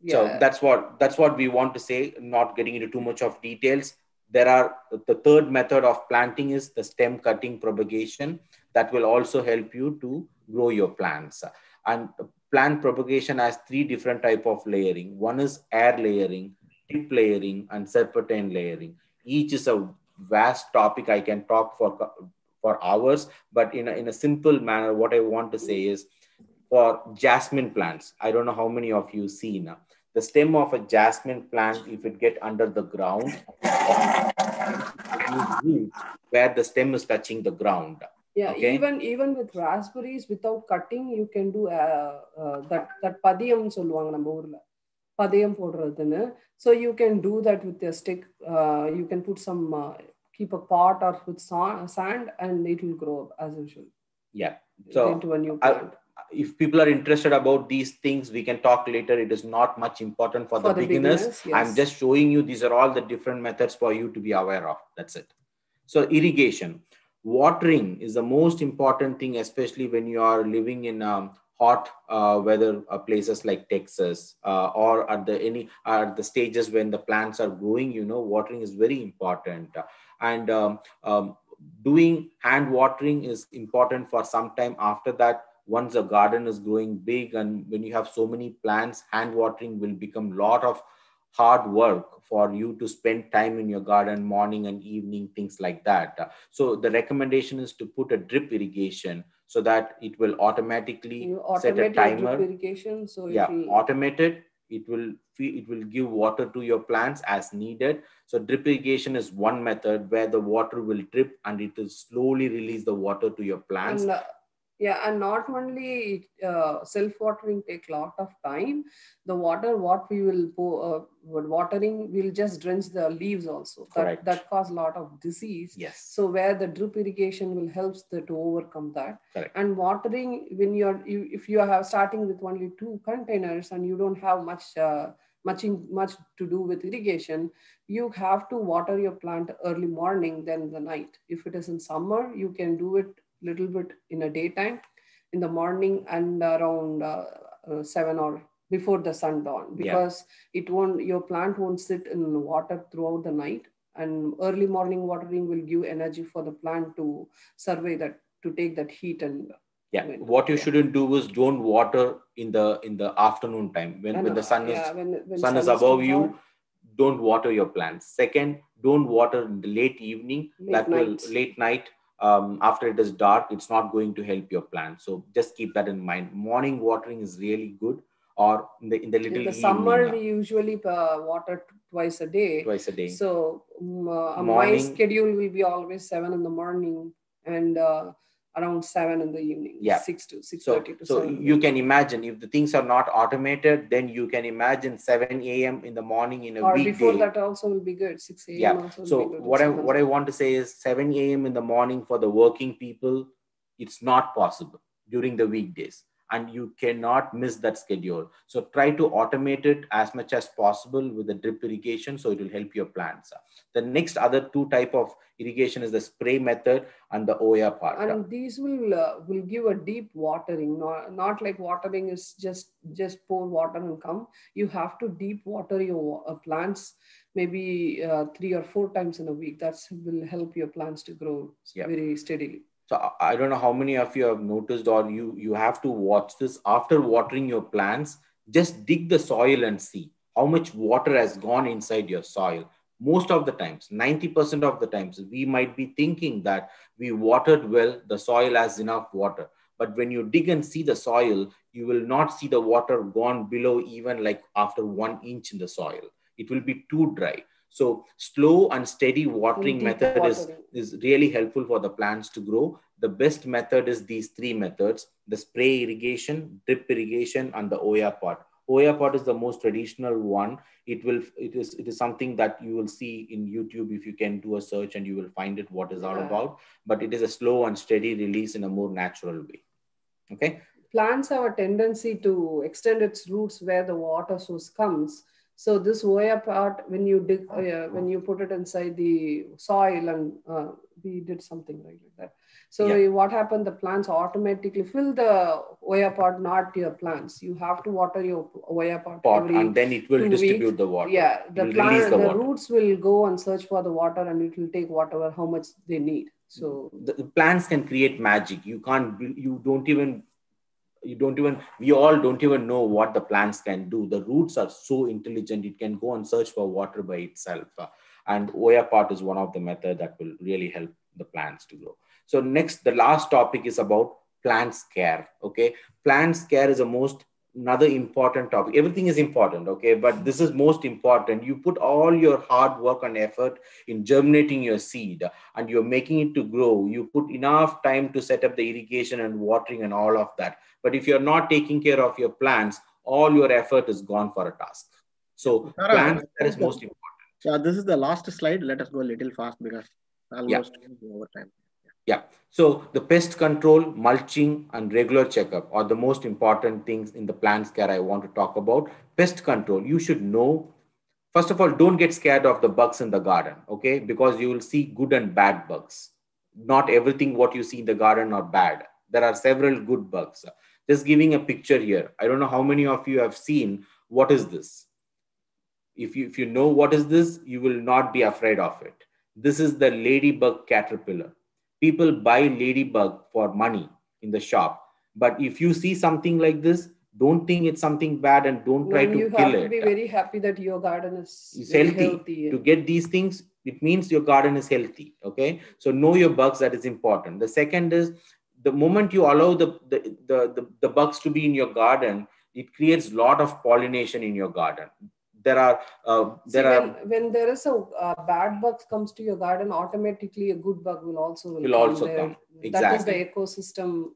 So that's what we want to say, not getting into too much of details. The third method of planting is the stem cutting propagation that will also help you to grow your plants. And plant propagation has 3 different types of layering. One is air layering, tip layering, and serpentine layering. Each is a vast topic. I can talk for hours, but in a simple manner, what I want to say is for jasmine plants, I don't know how many of you see now. The stem of a jasmine plant, if it get under the ground, where the stem is touching the ground. Yeah, okay? even with raspberries, without cutting, you can do that padiyam solluvaanga நம்ம ஊர்ல padiyam போடுறதுன்னு. So you can do that with a stick. You can put some keep a pot or with sand, and it will grow as usual. Yeah. So into a new plant. If people are interested about these things, we can talk later. It is not much important for the beginners. Yes. I'm just showing you these are all the different methods for you to be aware of. That's it. So irrigation. Watering is the most important thing, especially when you are living in hot weather places like Texas, or at the stages when the plants are growing. Watering is very important, and doing hand watering is important for some time. After that, once a garden is growing big and when you have so many plants, hand watering will become a lot of hard work for you to spend time in your garden, morning and evening, things like that. So the recommendation is to put a drip irrigation so that it will automatically set a timer. Drip irrigation, so automate it. It will give water to your plants as needed. So drip irrigation is one method where the water will drip and it will slowly release the water to your plants. And not only self-watering take a lot of time. The water what we will watering will just drench the leaves also. That cause a lot of disease. Yes. So where the drip irrigation will help to overcome that. Correct. And watering, when if you are starting with only 2 containers and you don't have much to do with irrigation, you have to water your plant early morning than the night. If it is in summer, you can do it little bit in a daytime, in the morning, and around 7 or before the sun dawn, because your plant won't sit in water throughout the night, and early morning watering will give energy for the plant to survive that, to take that heat. And what you shouldn't do is don't water in the afternoon time when the sun is above you. Don't water your plants. Second, don't water in the late evening. Late night. After it is dark, it's not going to help your plant. So just keep that in mind. Morning watering is really good, or in the little evening. Summer, we usually water twice a day. So my schedule will be always 7 in the morning and around 7 in the evening. 6 to 6:30 to 7. So you can imagine, if the things are not automated, then you can imagine 7 a.m. in the morning in a weekday. Or before that also will be good. 6 a.m. also will be good. What I want to say is 7 a.m. in the morning for the working people, it's not possible during the weekdays. And you cannot miss that schedule. So try to automate it as much as possible with the drip irrigation, so it will help your plants. The next other 2 type of irrigation is the spray method and the Oya part. And these will give a deep watering, not like watering is just pour water and come. You have to deep water your plants maybe 3 or 4 times in a week. That will help your plants to grow very steadily. So I don't know how many of you have noticed, or you have to watch this. After watering your plants, just dig the soil and see how much water has gone inside your soil. Most of the times, 90% of the times, we might be thinking that we watered well, the soil has enough water. But when you dig and see the soil, you will not see the water gone below even like after 1 inch in the soil. It will be too dry. So slow and steady watering method is really helpful for the plants to grow. The best method is these 3 methods: the spray irrigation, drip irrigation, and the Oya pot. Oya pot is the most traditional one. It is something that you will see in YouTube. If you can do a search, and you will find it what is all about. But it is a slow and steady release in a more natural way. Okay. Plants have a tendency to extend its roots where the water source comes. So this Oya pot, when you dig, when you put it inside the soil, and we did something like that. So what happened? The plants automatically fill the Oya pot, not your plants. You have to water your Oya pot and then it will distribute the water. Yeah, the roots will go and search for the water, and it will take whatever how much they need. So the plants can create magic. We all don't even know what the plants can do. The roots are so intelligent, it can go and search for water by itself. And Oya pot is one of the methods that will really help the plants to grow. So next, the last topic is about plants care. Okay, plants care is another important topic. Everything is important, okay, but this is most important. You put all your hard work and effort in germinating your seed, and you're making it to grow. You put enough time to set up the irrigation and watering and all of that. But if you're not taking care of your plants, all your effort is gone for a task. So plants care is most important. So this is the last slide. Let us go a little fast because almost over time. Yeah. So the pest control, mulching, and regular checkup are the most important things in the plants care I want to talk about. Pest control, you should know. First of all, don't get scared of the bugs in the garden, okay? Because you will see good and bad bugs. Not everything what you see in the garden are bad. There are several good bugs. Just giving a picture here. I don't know how many of you have seen. What is this? If you know what is this, you will not be afraid of it. This is the ladybug caterpillar. People buy ladybug for money in the shop. But if you see something like this, don't think it's something bad and don't try to kill it. You have to be very happy that your garden is healthy. To get these things, it means your garden is healthy. Okay. So know your bugs, that is important. The second is, the moment you allow the bugs to be in your garden, it creates a lot of pollination in your garden. When there is a bad bug comes to your garden, automatically a good bug will also come. Exactly. That is the ecosystem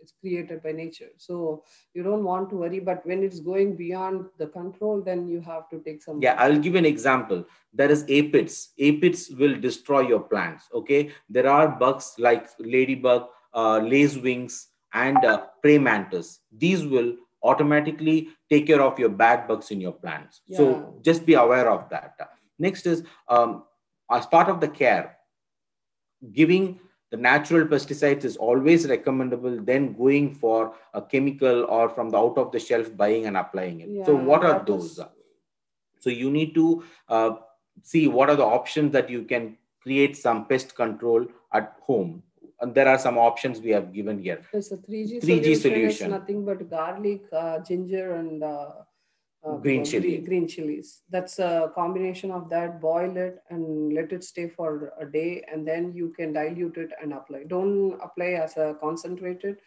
is created by nature. So you don't want to worry, but when it's going beyond the control, then you have to take some. Yeah, I'll give an example. There is aphids. Aphids will destroy your plants. Okay. There are bugs like ladybug, lacewings, and praying mantis. These will automatically take care of your bad bugs in your plants. Yeah. So just be aware of that. Next is, as part of the care, giving the natural pesticides is always recommendable than going for a chemical or from the out of the shelf buying and applying it. Yeah, so what are those? So you need to see what are the options that you can create some pest control at home. And there are some options we have given here. There's a 3G solution. It's nothing but garlic, ginger, and green chili. Green chilies. That's a combination of that. Boil it and let it stay for a day, and then you can dilute it and apply. Don't apply as a concentrated,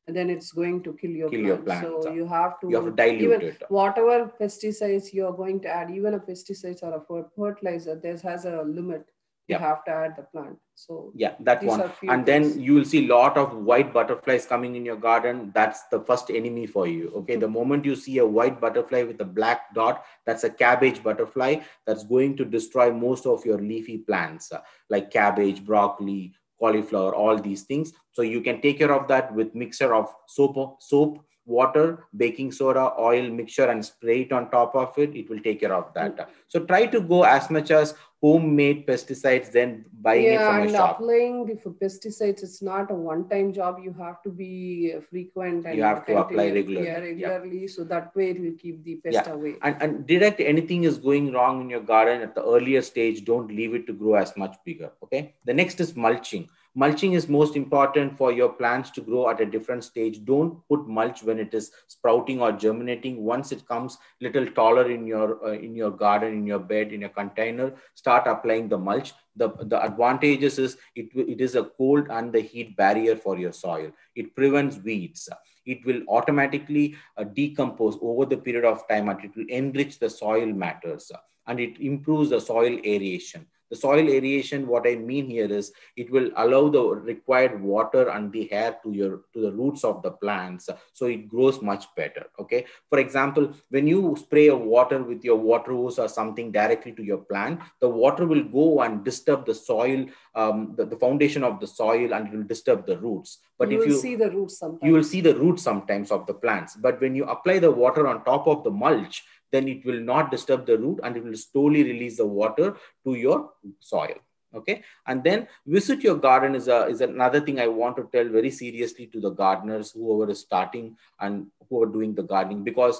and then it's going to kill your plant. So you have to dilute it. Whatever pesticides you're going to add, even a pesticides or a fertilizer, there has a limit. You have to add the plant. So yeah, that one. And then you will see a lot of white butterflies coming in your garden. That's the first enemy for you. Okay. The moment you see a white butterfly with a black dot, that's a cabbage butterfly that's going to destroy most of your leafy plants like cabbage, broccoli, cauliflower, all these things. So you can take care of that with mixture of soap, water, baking soda, oil mixture, and spray it on top of it. It will take care of that. So try to go as much as homemade pesticides than buying it from a shop. Applying the pesticides, it's not a one-time job. You have to be frequent and you have to apply regularly. Yeah, regularly. So that way it will keep the pest away. And direct anything is going wrong in your garden at the earlier stage, don't leave it to grow as much bigger. Okay. The next is mulching. Mulching is most important for your plants to grow at a different stage. Don't put mulch when it is sprouting or germinating. Once it comes little taller in your garden, in your bed, in your container, start applying the mulch. The advantages is it is a cold and the heat barrier for your soil. It prevents weeds. It will automatically decompose over the period of time, and it will enrich the soil matters, and it improves the soil aeration. The soil aeration, what I mean here is it will allow the required water and the air to the roots of the plants, so it grows much better. Okay. For example, when you spray a water with your water hose or something directly to your plant, the water will go and disturb the soil, the foundation of the soil, and it will disturb the roots. But you will see the roots sometimes. You will see the roots sometimes of the plants. But when you apply the water on top of the mulch, then it will not disturb the root, and it will slowly release the water to your soil. Okay. And then visit your garden is another thing I want to tell very seriously to the gardeners, whoever is starting and who are doing the gardening, because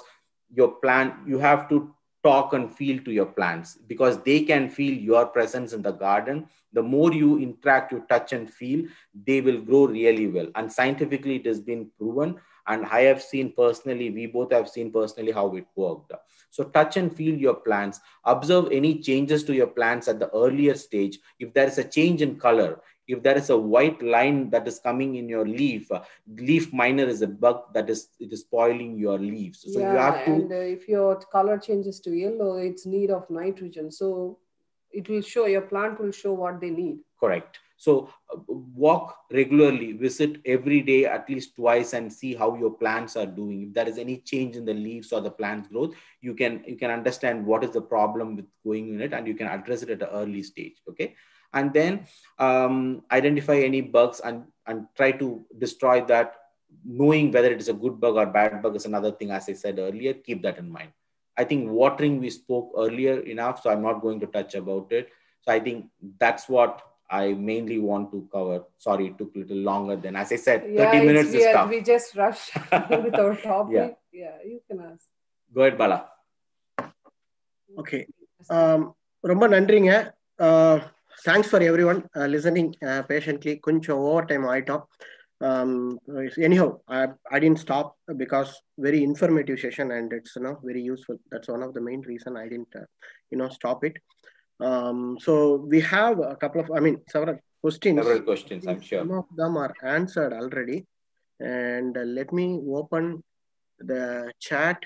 your plant, you have to talk and feel to your plants, because they can feel your presence in the garden. The more you interact, you touch and feel, they will grow really well. And scientifically, it has been proven. And I have seen personally, we both have seen personally how it worked. So touch and feel your plants. Observe any changes to your plants at the earlier stage. If there is a change in color, if there is a white line that is coming in your leaf, leaf miner is a bug that is spoiling your leaves. So yeah, you have to. And if your color changes to yellow, it's need of nitrogen. So it will show, your plant will show what they need. Correct. So walk regularly, visit every day, at least twice, and see how your plants are doing. If there is any change in the leaves or the plant's growth, you can understand what is the problem with going in it, and you can address it at an early stage. Okay. And then identify any bugs and try to destroy that. Knowing whether it is a good bug or bad bug is another thing, as I said earlier. Keep that in mind. I think watering we spoke earlier enough, so I'm not going to touch about it. So I think that's what I mainly want to cover. Sorry, it took a little longer than, as I said, 30 minutes is tough. We just rushed with our topic. Yeah, you can ask. Go ahead, Bala. Okay. Romba nandringa. Thanks for everyone listening patiently. Kuncham overtime aitom. Anyhow, I didn't stop because very informative session, and it's very useful. That's one of the main reason I didn't stop it. So we have a couple of, several questions. Several questions, I'm sure. Some of them are answered already. And let me open the chat.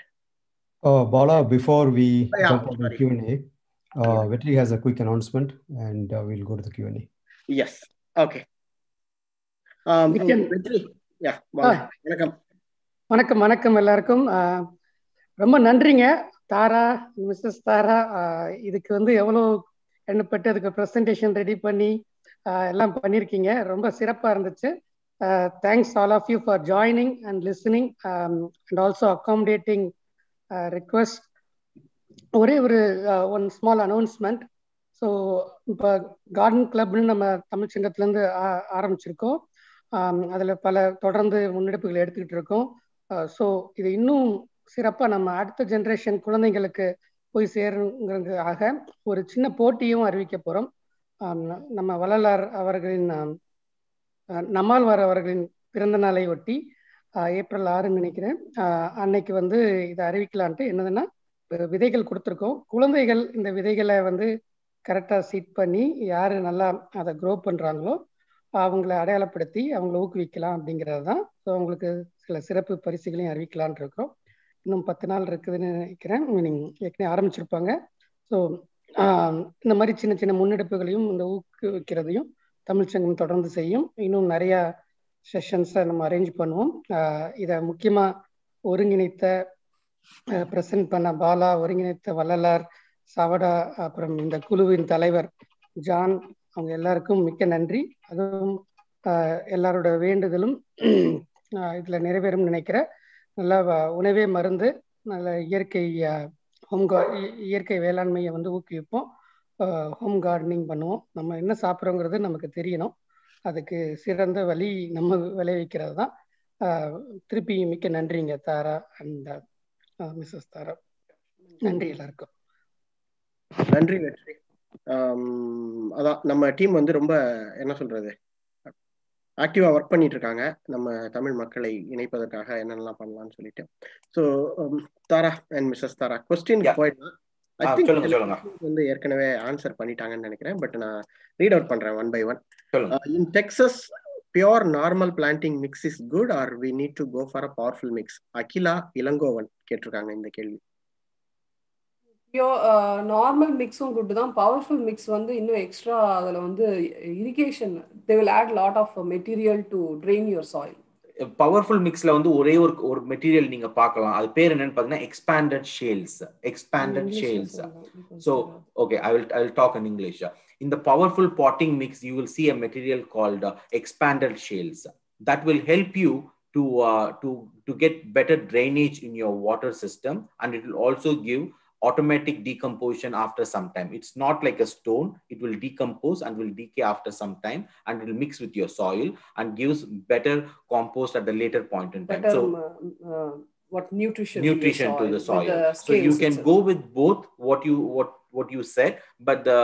Bala, before we jump on the Q&A, Vetri has a quick announcement, and we'll go to the Q&A. Yes. Okay. Vetri. Yeah. வணக்கம் எல்லாருக்கும். ரொம்ப நன்றிங்க தாரா, Mrs தாரா. இதுக்கு எவ்வளோ எண்ணப்பட்டு அதுக்கு presentation ready பண்ணி எல்லாம் பண்ணியிருக்கீங்க. ரொம்ப சிறப்பாக இருந்துச்சு. Thanks all of you for joining and listening and also accommodating request. ஒரே ஒரு ஒன் ஸ்மால் அனௌன்ஸ்மெண்ட். ஸோ இப்போ கார்டன் கிளப்னு நம்ம தமிழ் சங்கத்துலேருந்து ஆரம்பிச்சிருக்கோம். அதில் பல தொடர்ந்து முன்னெடுப்புகள் எடுத்துக்கிட்டு இருக்கோம். ஸோ இது இன்னும் சிறப்பாக நம்ம அடுத்த ஜென்ரேஷன் குழந்தைங்களுக்கு போய் சேருங்கிறதுக்காக ஒரு சின்ன போட்டியும் அறிவிக்க போகிறோம். நம்ம வள்ளலார் அவர்களின் நம்மாழ்வார் அவர்களின் பிறந்த நாளை ஒட்டி ஏப்ரல் 6 நினைக்கிறேன், அன்னைக்கு இதை அறிவிக்கலான்ட்டு என்னதுன்னா விதைகள் கொடுத்துருக்கோம். குழந்தைகள் இந்த விதைகளை கரெக்டாக சீட் பண்ணி யார் நல்லா அதை க்ரோ பண்ணுறாங்களோ அவங்கள அடையாளப்படுத்தி அவங்கள ஊக்குவிக்கலாம் அப்படிங்கிறது தான். ஸோ அவங்களுக்கு சில சிறப்பு பரிசுகளையும் அறிவிக்கலான் இருக்கோம். இன்னும் 10 நாள் இருக்குதுன்னு நினைக்கிறேன். ஏற்கனவே ஆரம்பிச்சிருப்பாங்க. ஸோ இந்த மாதிரி சின்ன சின்ன முன்னெடுப்புகளையும் இந்த ஊக்குவிக்கிறதையும் தமிழ் சங்கம் தொடர்ந்து செய்யும். இன்னும் நிறையா செஷன்ஸை நம்ம அரேஞ்ச் பண்ணுவோம். இதை முக்கியமாக ஒருங்கிணைத்த ப்ரெசென்ட் பண்ண பாலா, ஒருங்கிணைத்த வள்ளலார், சவடா, அப்புறம் இந்த குழுவின் தலைவர் ஜான், அவங்க எல்லாருக்கும் மிக்க நன்றி. அதுவும் எல்லாரோட வேண்டுதலும் இதில் நிறைவேறும் நினைக்கிறேன். நல்லா உணவே மருந்து, நல்ல இயற்கை வேளாண்மையை ஊக்குவிப்போம். ஹோம் கார்டனிங் பண்ணுவோம். நம்ம என்ன சாப்பிட்றோங்கிறது நமக்கு தெரியணும். அதுக்கு சிறந்த வழி நம்ம விளைவிக்கிறது தான். திருப்பி மிக்க நன்றிங்க தாரா அண்ட் மிஸ்ஸஸ் தாரா. நன்றி எல்லாருக்கும். நன்றி வெற்றி. அதான் நம்ம டீம் ரொம்ப என்ன சொல்றது, ஆக்டிவாக ஒர்க் பண்ணிட்டு இருக்காங்க நம்ம தமிழ் மக்களை இணைப்பதற்காக என்னென்னலாம் பண்ணலாம்னு சொல்லிட்டு. ஸோ தாரா அண்ட் மிஸ்ஸஸ் தாரா கொஸ்டினுக்கு போயிடலாம். ஐ திங்க் வந்து ஏற்கனவே ஆன்சர் பண்ணிட்டாங்கன்னு நினைக்கிறேன். பட் நான் ரீட் அவுட் பண்றேன் one by one. In Texas pure normal planting mix is good or we need to go for a powerful mix? Akila Ilangovan கேட்டிருக்காங்க இந்த கேள்வி. நார்மல் மிக்ஸும் குட் தான். பவர்ஃபுல் மிக்ஸ் வந்து இன்னும் எக்ஸ்ட்ரா அதில் வந்து irrigation they will add lot of material to drain your soil. Powerful மிக்ஸ்ல வந்து ஒரே ஒரு மெட்டீரியல் நீங்க பார்க்கலாம். அது பேர் என்னன்னு பார்த்தீங்கன்னா expanded sales. So okay, I will talk in English. In the powerful potting mix you will see a material called expanded shales that will help you to get better drainage in your water system, and it will also give automatic decomposition after some time. It's not like a stone. It will decompose and will decay after some time, and will mix with your soil and gives better compost at the later point in time. Better, what nutrition to the soil. So you can go with both what you said, but the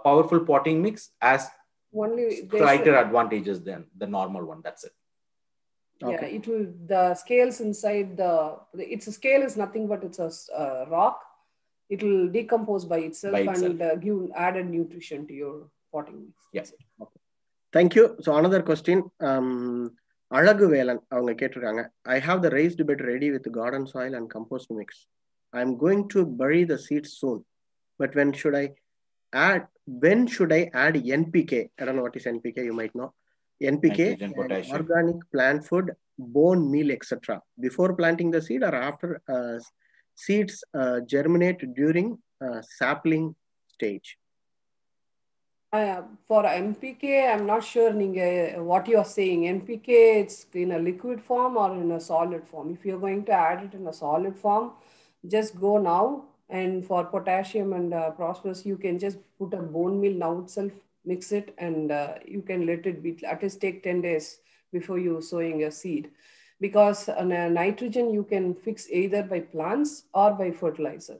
powerful potting mix has only slighter advantages than the normal one. That's it. Okay. Yeah, it will, the scales inside its scale is nothing but it's a rock. It will decompose by itself and give added nutrition to your potting mix. Yes. Okay. Thank you. So another question. Alagu Velan avanga ketiranga. I have the raised bed ready with garden soil and compost mix. I am going to bury the seeds soon. But when should I add NPK? I don't know what is NPK, you might know. NPK, organic plant food, bone meal, etc. before planting the seed or after seeds germinate during sapling stage? For NPK, I'm not sure what you are saying. NPK, it's in a liquid form or in a solid form. If you're going to add it in a solid form, just go now. And for potassium and phosphorus, you can just put a bone meal now itself, mix it, and you can let it be, at least take 10 days before you sowing a seed. Because nitrogen you can fix either by plants or by fertilizer.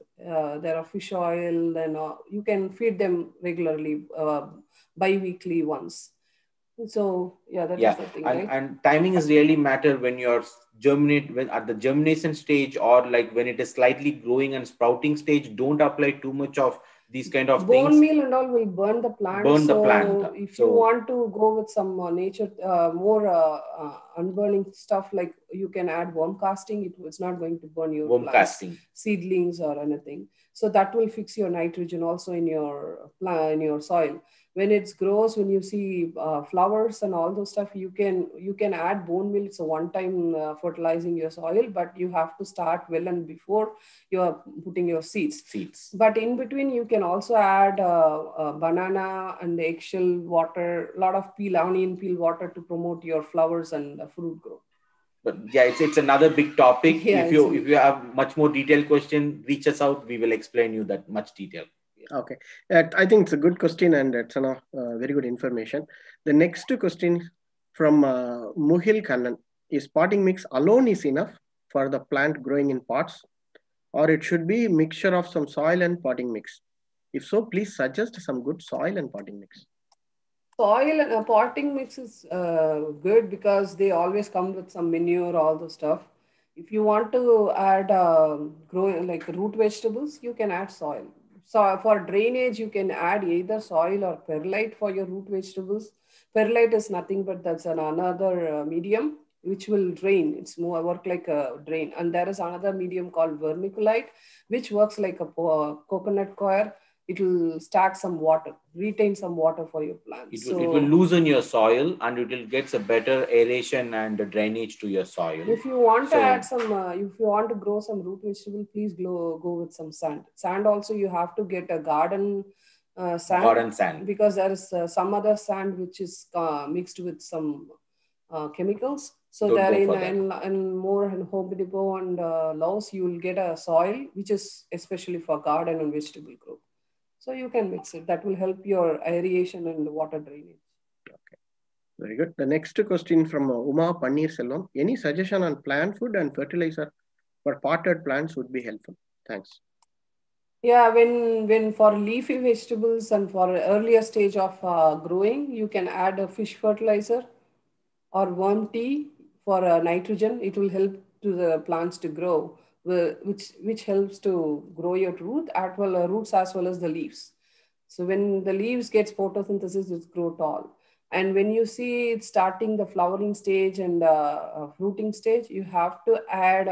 There are fish oil, then you can feed them regularly, bi-weekly once. So yeah, that is the thing, right? And timing is really matter when you're at the germination stage, or like when it is slightly growing and sprouting stage. Don't apply too much of these kind of things. Bone meal and all will burn the plant. If you want to go with some nature, more unburning stuff, like you can add worm casting. It's not going to burn your plants, seedlings or anything. So that will fix your nitrogen also in your soil. When it grows, when you see flowers and all those stuff, you can add bone meal. It's a one-time fertilizing your soil, but you have to start well and before you are putting your seeds. But in between, you can also add banana and eggshell water, a lot of onion peel water to promote your flowers and fruit growth. But yeah, it's another big topic. Yeah, if you have much more detailed question, reach us out. We will explain you that much detail. Okay, I think it's a good question and it's very good information. The next question from Muhil Kannan is potting mix alone is enough for the plant growing in pots, or it should be mixture of some soil and potting mix? If so, please suggest some good soil and potting mix. Soil and potting mix is good because they always come with some manure, all the stuff. If you want to add growing like root vegetables, you can add soil. So for drainage, you can add either soil or perlite for your root vegetables. Perlite is nothing but that's another medium which will drain. It's more work like a drain. And there is another medium called vermiculite, which works like a coconut coir. It will stack some water, retain some water for your plants. It will loosen your soil and it will get a better aeration and drainage to your soil. If you want to add some, if you want to grow some root vegetable, please go with some sand. Sand also, you have to get a garden sand. Because there is some other sand which is mixed with some chemicals. So there in more in Home Depot and Laos, you will get a soil which is especially for garden and vegetable growth. So you can mix it. That will help your aeration and water drainage. Okay, very good. The next question from Uma Panir Selvam. Any suggestion on plant food and fertilizer for potted plants would be helpful. Thanks. Yeah, when for leafy vegetables and for earlier stage of growing, you can add a fish fertilizer or worm tea for nitrogen. It will help to the plants to grow, which helps to grow your roots as well as the leaves. So when the leaves gets photosynthesis, it grow tall. And when you see it starting the flowering stage and fruiting stage, you have to add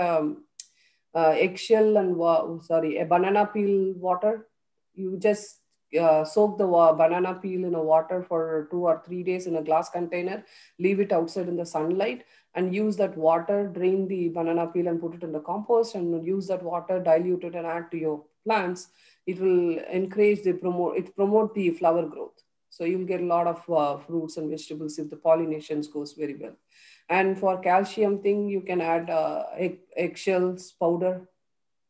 eggshell and a banana peel water. You just soak the banana peel in a water for 2 or 3 days in a glass container, leave it outside in the sunlight, and use that water, drain the banana peel and put it in the compost, and use that water, dilute it and add to your plants. It will encourage promote the flower growth. So you'll get a lot of fruits and vegetables if the pollinations goes very well. And for calcium thing, you can add eggshells powder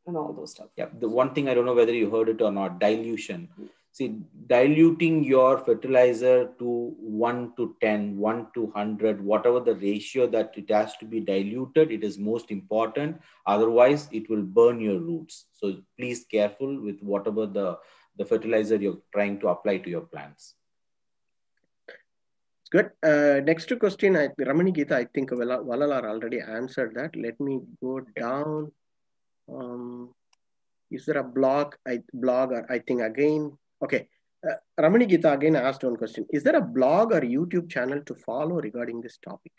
and all those stuff. Yeah, the one thing I don't know whether you heard it or not, dilution. See, diluting your fertilizer to 1 to 10, 1 to 100, whatever the ratio that it has to be diluted, it is most important. Otherwise, it will burn your roots. So please careful with whatever the fertilizer you're trying to apply to your plants. Good. Next question, Ramani Geeta, I think Valalar already answered that. Let me go down. Is there a blog? I think again. Okay. Ramani Geeta again asked one question. Is there a blog or YouTube channel to follow regarding this topic?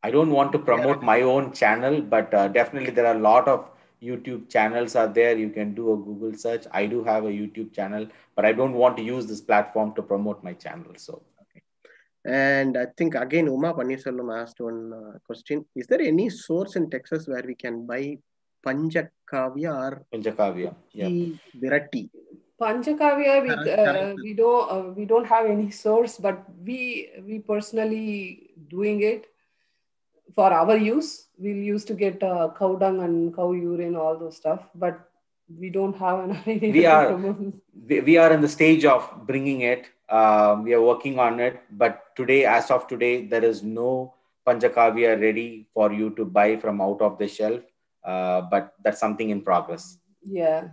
I don't want to promote my own channel, but definitely there are a lot of YouTube channels out there. You can do a Google search. I do have a YouTube channel, but I don't want to use this platform to promote my channel. So. And I think again, Uma Pannisallam asked one question. Is there any source in Texas where we can buy Panchakavya or Panchakavya? Yeah. Virati? Panchakavya, we don't have any source, but we personally doing it for our use. We'll use to get cow dung and cow urine, all those stuff, but we don't have an idea. We are in the stage of bringing it. We are working on it, but today, as of today, there is no Panchakavya ready for you to buy from out of the shelf. But that's something in progress. Yeah.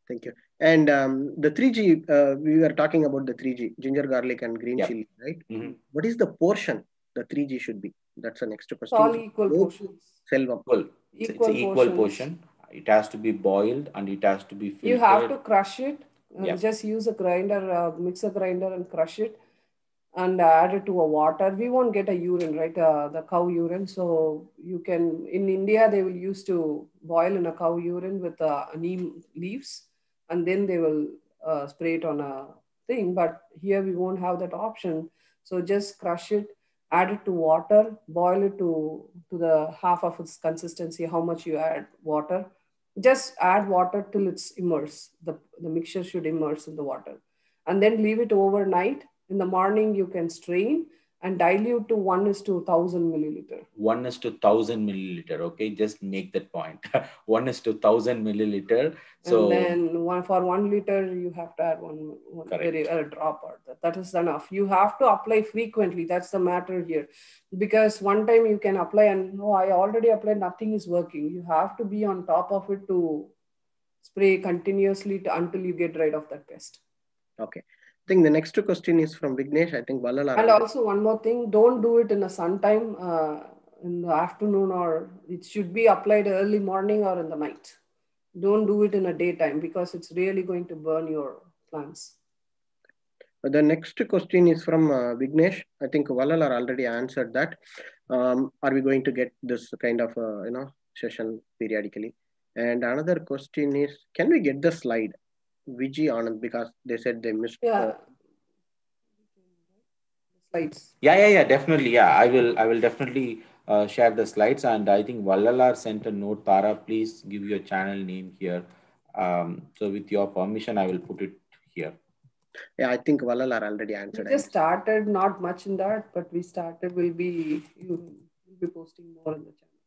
Thank you. And the 3G, we were talking about the 3G, ginger, garlic, and green chili, right? Mm-hmm. What is the portion the 3G should be? That's the next question. All equal portions. Selvam. It's an equal portion. It has to be boiled and it has to be filtered. You have to crush it. Just use a grinder, mixer grinder, and crush it and add it to a water. We won't get a urine, right? The cow urine. So you can, in India, they will use to boil in a cow urine with neem leaves, and then they will spray it on a thing. But here we won't have that option. So just crush it, add it to water, boil it to the half of its consistency, how much you add water. Just add water till it's immersed. The mixture should immerse in the water. And then leave it overnight. In the morning, you can strain and dilute to 1:1,000 milliliter. 1:1,000 milliliter. Okay, just make that point. 1:1,000 milliliter. So and then for 1 liter, you have to add a drop or that is enough. You have to apply frequently. That's the matter here, because one time you can apply and no, I already applied, nothing is working. You have to be on top of it to spray continuously until you get rid of that pest. Okay. I think the next question is from Vignesh. I think Valalar. And also one more thing, don't do it in the sun time, in the afternoon, or it should be applied early morning or in the night. Don't do it in a daytime because it's really going to burn your plants. The next question is from Vignesh. I think Valalar already answered that. Are we going to get this kind of session periodically? And another question is, can we get the slide? Vijay Anand, because they said they missed. Slides. Yeah, definitely. Yeah, I will definitely share the slides. And I think Valalar sent a note. Tara, please give your channel name here. So with your permission, I will put it here. Yeah, I think Valalar already answered. We just started, not much in that, but we started. You'll be posting more in the channel.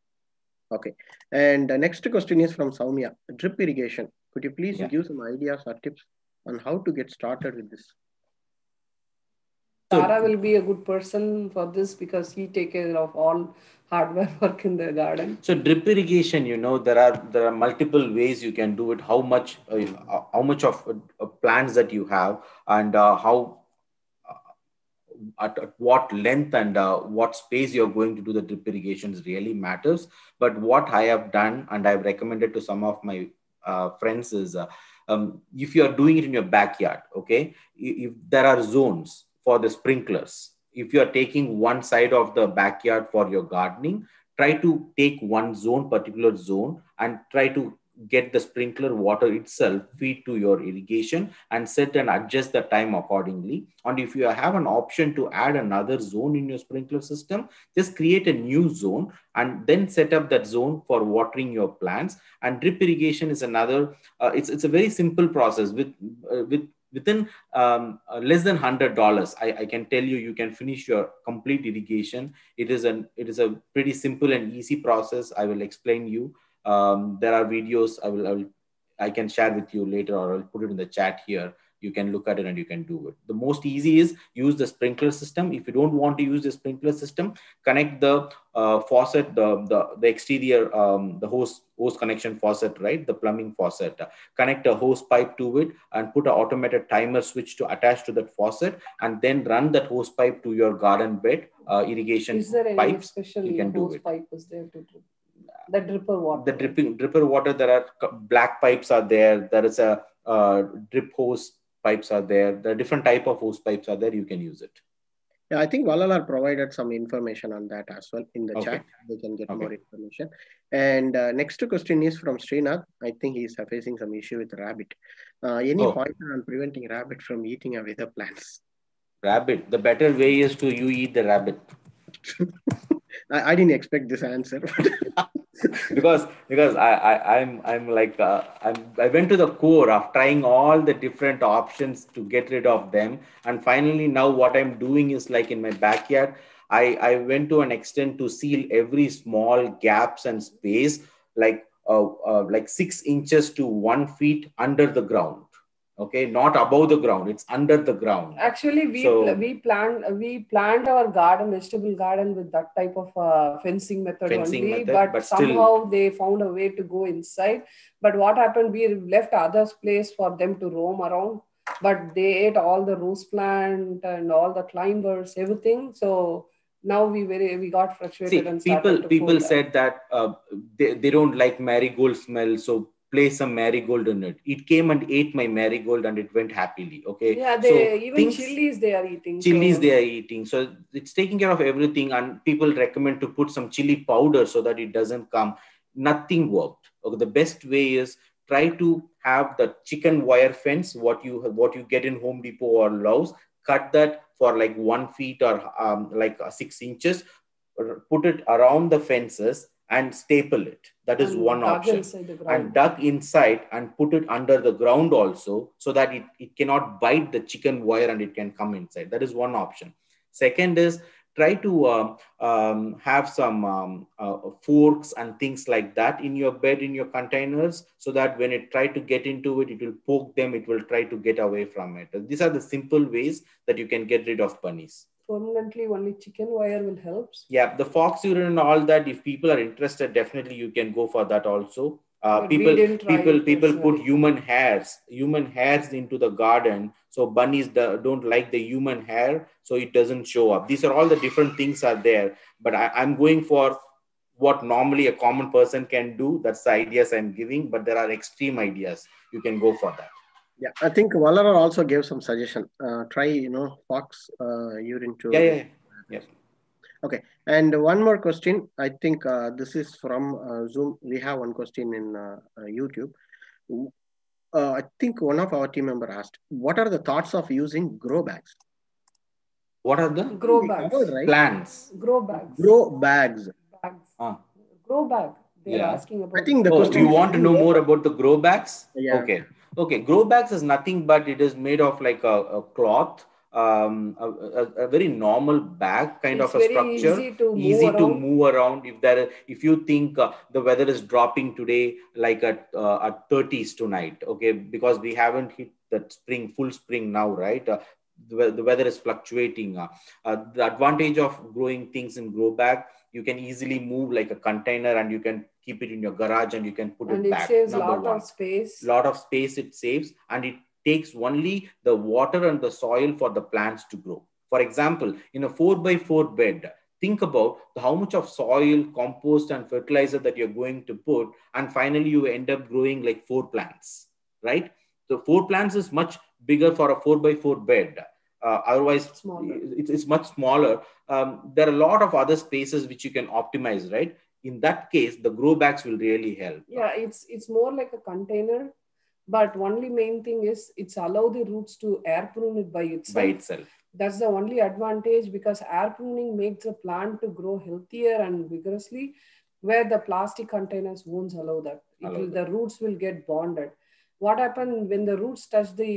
Okay. And the next question is from Soumya. Drip irrigation. Could you please give some ideas or tips on how to get started with this? Tara will be a good person for this because he takes care of all hardware work in the garden. So drip irrigation, there are multiple ways you can do it. How much of plants that you have and at what length and what space you're going to do the drip irrigations really matters. But what I have done and I've recommended to some of my friends is if you are doing it in your backyard, okay, if there are zones for the sprinklers, if you are taking one side of the backyard for your gardening, try to take one zone, particular zone, and try to get the sprinkler water itself feed to your irrigation and set and adjust the time accordingly. And if you have an option to add another zone in your sprinkler system, just create a new zone and then set up that zone for watering your plants. And drip irrigation is another, it's a very simple process within less than $100. I can tell you, you can finish your complete irrigation. It is a pretty simple and easy process. I will explain you. There are videos I can share with you later, or I'll put it in the chat here. You can look at it and you can do it. The most easy is use the sprinkler system. If you don't want to use the sprinkler system, connect the faucet, the exterior, the hose connection faucet, right? The plumbing faucet. Connect a hose pipe to it and put an automated timer switch to attach to that faucet, and then run that hose pipe to your garden bed irrigation pipes. Is there any special you can hose do it. pipe is there to do? The dripper water. The dripper water, there are black pipes are there. There is a drip hose pipes are there. There are different type of hose pipes are there. You can use it. Yeah, I think Valalar provided some information on that as well in the chat. They can get more information. And next question is from Srinath. I think he's facing some issue with rabbit. Any pointer on preventing rabbit from eating away the plants? Rabbit. The better way is to you eat the rabbit. I didn't expect this answer. because I'm like I went to the core of trying all the different options to get rid of them, and finally now what I'm doing is, like, in my backyard, I went to an extent to seal every small gaps and space, like 6 inches to 1 feet under the ground. Okay, not above the ground, it's under the ground. Actually, we planned our vegetable garden with that type of fencing method only, but somehow they found a way to go inside. But what happened, we left others place for them to roam around, but they ate all the rose plant and all the climbers, everything. So now we got frustrated. And people said that they don't like marigold smell, so place some marigold in it. It came and ate my marigold and it went happily. Okay. Yeah, chilies they are eating. They are eating. So it's taking care of everything. And people recommend to put some chili powder so that it doesn't come. Nothing worked. Okay. The best way is try to have the chicken wire fence, what you get in Home Depot or Lowe's. Cut that for like 1 feet or 6 inches. Put it around the fences and staple it. That is one option. And dug inside and put it under the ground also, so that it cannot bite the chicken wire and it can come inside. That is one option. Second is try to have some forks and things like that in your bed, in your containers, so that when it try to get into it, it will poke them, it will try to get away from it. These are the simple ways that you can get rid of bunnies. Permanently only chicken wire will help. Yeah, the fox urine and all that, if people are interested, definitely you can go for that also. People put human hairs into the garden, so bunnies don't like the human hair, so it doesn't show up. These are all the different things are there, but I'm going for what normally a common person can do. That's the ideas I'm giving, but there are extreme ideas. You can go for that. Yeah, I think Valara also gave some suggestion. Try, fox urine to. Yeah. Okay, and one more question. I think this is from Zoom. We have one question in YouTube. I think one of our team member asked, "What are the thoughts of using grow bags?" What are the grow bags? Right? Plants. Grow bags. Grow bags. Grow bag. They're asking about. I think the question. You want to know more about the grow bags? Yeah. Okay. Grow bags is nothing but it is made of like a cloth, a very normal bag kind of a structure. Easy to move around. If you think the weather is dropping today, like at 30s tonight, okay, because we haven't hit that full spring now, right? The weather is fluctuating. The advantage of growing things in grow bag, you can easily move like a container and you can keep it in your garage and you can put it back. And it saves a lot of space. Lot of space it saves, and it takes only the water and the soil for the plants to grow. For example, in a 4x4 bed, think about how much of soil, compost, and fertilizer that you're going to put, and finally you end up growing like 4 plants, right? So 4 plants is much bigger for a 4x4 bed. Otherwise, it's much smaller. There are a lot of other spaces which you can optimize, right? In that case, the grow bags will really help. Yeah, it's more like a container, but only main thing is it's allow the roots to air prune it by itself. That's the only advantage, because air pruning makes the plant to grow healthier and vigorously, where the plastic containers won't allow that. The roots will get bonded. What happens when the roots touch the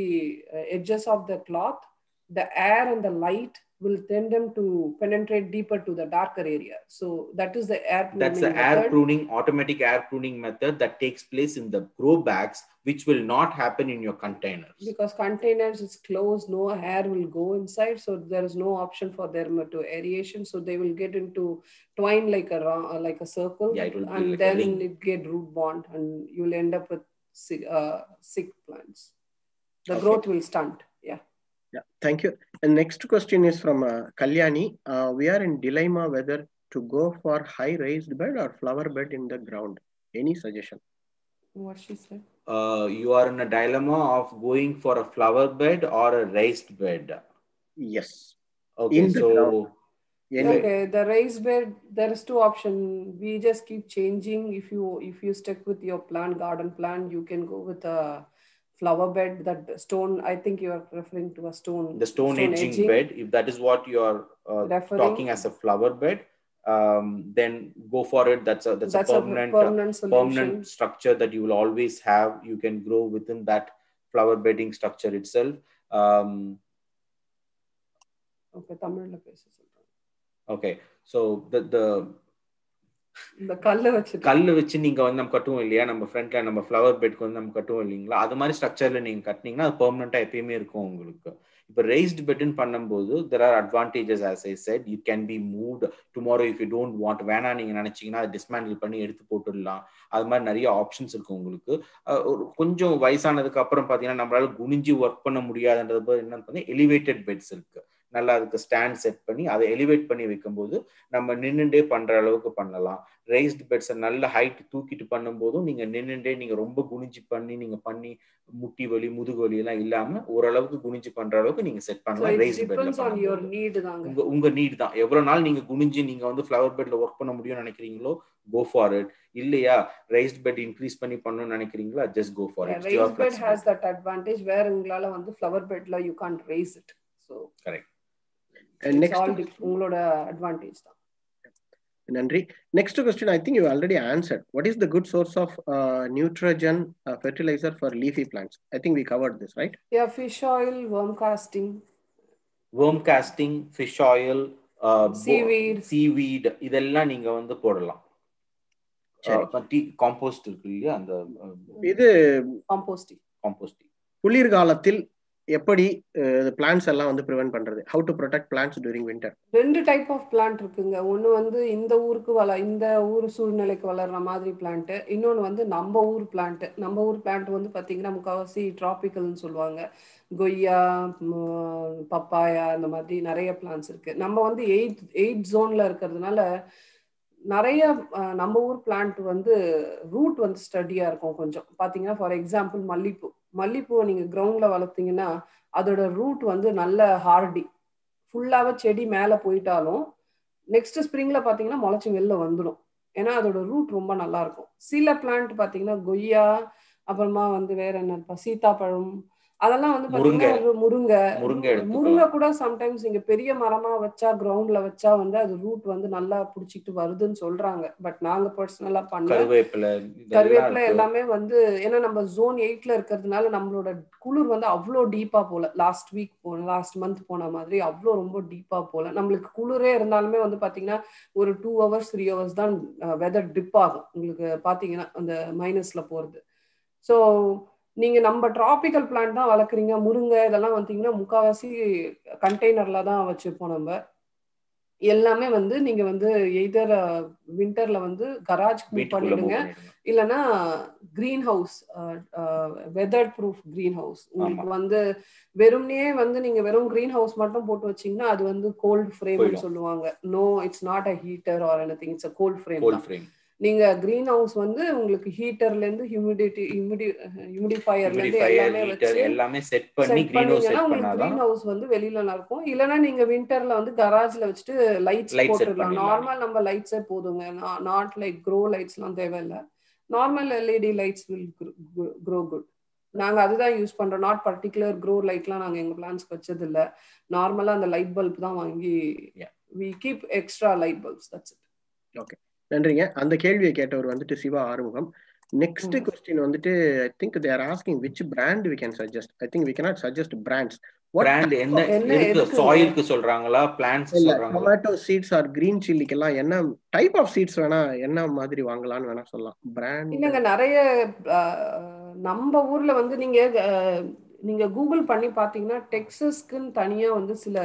edges of the cloth, the air and the light will tend them to penetrate deeper to the darker area. So that is the air pruning. That's the air pruning, automatic air pruning method that takes place in the grow bags, which will not happen in your containers. Because containers is closed, no air will go inside, so there is no option for them to aeration. So they will get into twine like a circle, and like then it get root bond, and you will end up with sick plants. The growth will stunt. Yeah, thank you. And next question is from Kalyani. We are in dilemma whether to go for high raised bed or flower bed in the ground. Any suggestion? What she said? You are in a dilemma of going for a flower bed or a raised bed. Yes. Okay, okay, the raised bed, there is 2 options. We just keep changing. If you stick with your garden plan, you can go with a flower bed, that stone. I think you are referring to a stone. The stone edging bed. If that is what you are talking as a flower bed, then go for it. That's a permanent structure that you will always have. You can grow within that flower bedding structure itself. Okay, so இந்த கல்லு வச்சு நீங்க வந்து நம்ம கட்டுவோம் இல்லையா, நம்ம ஃப்ரண்ட்ல நம்ம ஃப்ளவர் பெட்க்கு வந்து நம்ம கட்டுவோம் இல்லைங்களா, அது மாதிரி ஸ்ட்ரக்சர்ல நீங்க கட்டினீங்கன்னா அது பெர்மனண்டா எப்பயுமே இருக்கும் உங்களுக்கு. இப்போ raised bedன்னு பண்ணும்போது there are advantages. As I said, it can be moved tomorrow if you don't want. வேணா நீங்க நினைச்சீங்கன்னா அதை டிஸ்மேண்டில் பண்ணி எடுத்து போட்டுடலாம். அது மாதிரி நிறைய ஆப்ஷன்ஸ் இருக்கு உங்களுக்கு. கொஞ்சம் வயசானதுக்கு அப்புறம் பாத்தீங்கன்னா நம்மளால குனிஞ்சு ஒர்க் பண்ண முடியாதுன்றது என்னன்னு பார்த்தீங்கன்னா எலிவேட்டட் பெட்ஸ் இருக்கு. நல்லா அதுக்கு ஸ்டாண்ட் செட் பண்ணி அதை எலிவேட் பண்ணி வைக்கும்போது நம்ம நின்னுண்டே பண்ற அளவுக்கு பண்ணலாம். raised beds நல்ல ஹைட் தூக்கிட்டு பண்ணும்போதும் நீங்க நின்னுண்டே நீங்க ரொம்ப குனிஞ்சு பண்ணி முட்டி வலி முதுகு வலி எல்லாம் இல்லாம ஓரளவுக்கு குனிஞ்சு பண்ற அளவுக்கு நீங்க செட் பண்ணலாம். raised bedல உங்க நீட் தான். எவ்வளவு நாள் நீங்க குனிஞ்சு நீங்க வந்து ஃப்ளவர் பெட்ல ஒர்க் பண்ண முடியும்னு நினைக்கிறீங்களோ go for it. இல்லையா raised bed இன்க்ரீஸ் பண்ணி பண்ணணும்னு நினைக்கிறீங்களா just go for it. raised bed has that advantage where உங்களால வந்து flower bedல you can't raise it. So correct. And next உங்களோட advantage தான். Nandri. Next question, I think you already answered. What is the good source of nitrogen fertilizer for leafy plants? I think we covered this, right? Yeah, fish oil, worm casting, fish oil, seaweed இதெல்லாம் நீங்க வந்து போடலாம். Compost இருக்கு இல்லையா, அந்த இது composting குளிர்காலத்தில் எப்படி பிளான்ட்ஸ் எல்லாம் வந்து பிரிவென்ட் பண்றது? how to protect plants during winter? 2 type of plant இருக்குங்க. ஒன்னு வந்து இந்த ஊர் சூழ்நிலைக்கு வளர்ற மாதிரி பிளான்ட், இன்னொன்னு வந்து நம்ம ஊர் பிளான்ட் வந்து பாத்தீங்கன்னா முக்காவாசி டிராபிக்கல்னு சொல்லுவாங்க. கொய்யா, பப்பாயா, இந்த மாதிரி நிறைய பிளான்ட்ஸ் இருக்கு. நம்ம வந்து 8 ஜோன்ல இருக்கிறதுனால நிறைய நம்ம ஊர் பிளான்ட் வந்து ரூட் வந்து ஸ்டடியா இருக்கும். கொஞ்சம் பாத்தீங்கன்னா ஃபார் எக்ஸாம்பிள் மல்லிப்பூவை நீங்க கிரவுண்ட்ல வளர்த்தீங்கன்னா அதோட ரூட் வந்து நல்ல ஹார்டி, ஃபுல்லாவே செடி மேல போயிட்டாலும் நெக்ஸ்ட் ஸ்ப்ரிங்ல பாத்தீங்கன்னா முளைச்சி வெளில வந்துடும். ஏன்னா அதோட ரூட் ரொம்ப நல்லா இருக்கும். சில பிளான்ட் பாத்தீங்கன்னா கொய்யா, அப்புறமா வந்து வேற என்ன சீத்தாப்பழம், அதெல்லாம் வந்து பாத்தீங்கன்னா முருங்கை கூட சம்டைம்ஸ் இங்க பெரிய மரமா வச்சா கிரவுண்ட்ல வச்சா வந்து அது ரூட் வந்து நல்லா புடிச்சிட்டு வருதுன்னு சொல்றாங்க. பட் நாங்க பர்சனலா பண்ண கருவேப்பிலை எல்லாமே வந்து ஏன்னா நம்ம ஜோன் 8ல இருக்கிறதுனால நம்மளோட குளிர் வந்து அவ்வளோ டீப்பா போல. லாஸ்ட் மந்த் போன மாதிரி அவ்வளோ ரொம்ப டீப்பா போல. நம்மளுக்கு குளிரே இருந்தாலுமே வந்து பாத்தீங்கன்னா ஒரு 2 hours 3 hours தான் வெதர் டிப் ஆகும் உங்களுக்கு பாத்தீங்கன்னா அந்த மைனஸ்ல போறது. ஸோ நீங்க நம்ம டிராபிக்கல் பிளான்ட் தான் வளர்க்குறீங்க, முருங்கை இதெல்லாம் வந்தீங்கன்னா முக்காவாசி கண்டெய்னர்ல தான் வச்சிருப்போம். நம்ம எல்லாமே வந்து நீங்க வந்து எய்தர் விண்டர்ல வந்து கராஜ் மூவ் பண்ணிடுங்க, இல்லைன்னா greenhouse, weatherproof greenhouse. உங்களுக்கு வந்து வெறும்னே வந்து நீங்க வெறும் கிரீன் ஹவுஸ் மட்டும் போட்டு வச்சீங்கன்னா அது வந்து கோல்ட் ஃப்ரேம்னு சொல்லுவாங்க. No, it's not a heater or anything, it's a cold frame தான். நீங்க கிரீன் ஹவுஸ் வந்து உங்களுக்கு ஹீட்டர்ல இருந்து ஹியூமிடிஃபையர்ல இருந்து எல்லாமே வச்சு எல்லாமே செட் பண்ணீங்கன்னா உங்களுக்கு கிரீன் ஹவுஸ் வந்து வெளியில இருக்கும். இல்லைன்னா நீங்க விண்டர்ல வந்து கராஜ்ல வச்சுட்டு லைட்ஸ் போட்டுடலாம். நார்மல் நம்ம லைட்ஸே போதுங்க, நாட் லைக் க்ரோ லைட்ஸ்லாம் தேவையில்லை. Normal LED lights will grow good. நாங்க அதுதான் யூஸ் பண்றோம். நாட் பர்டிகுலர் க்ரோ லைட்லாம் நாங்க எங்க பிளான்ஸ்க்கு வச்சது இல்லை. நார்மலா அந்த லைட் பல்ப் தான் வாங்கி we keep extra light bulbs, that's it. Okay, நன்றிங்க. அந்த கேள்வியை கேட்டவர் வந்துட்டு சிவா ஆறுமுகம். நெக்ஸ்ட் क्वेश्चन வந்துட்டு I think they are asking which brand we can suggest. I think we cannot suggest brands. Brand என்ன இருக்கு? சாயிலுக்கு சொல்றாங்களா, பிளான்ட்ஸ் சொல்றாங்களா? டொமேட்டோ சீட்ஸ் ஆர் கிரீன் சில்லிக்கு எல்லாம் என்ன டைப் ஆஃப் சீட்ஸ் வேணா என்ன மாதிரி வாங்கலாம்னு வேணா சொல்லலாம். பிராண்ட் இல்லங்க, நிறைய நம்ம ஊர்ல வந்து நீங்க கூகுள் பண்ணி பாத்தீங்கன்னா டெக்ஸஸ்க்குன்னு தனியா வந்து சில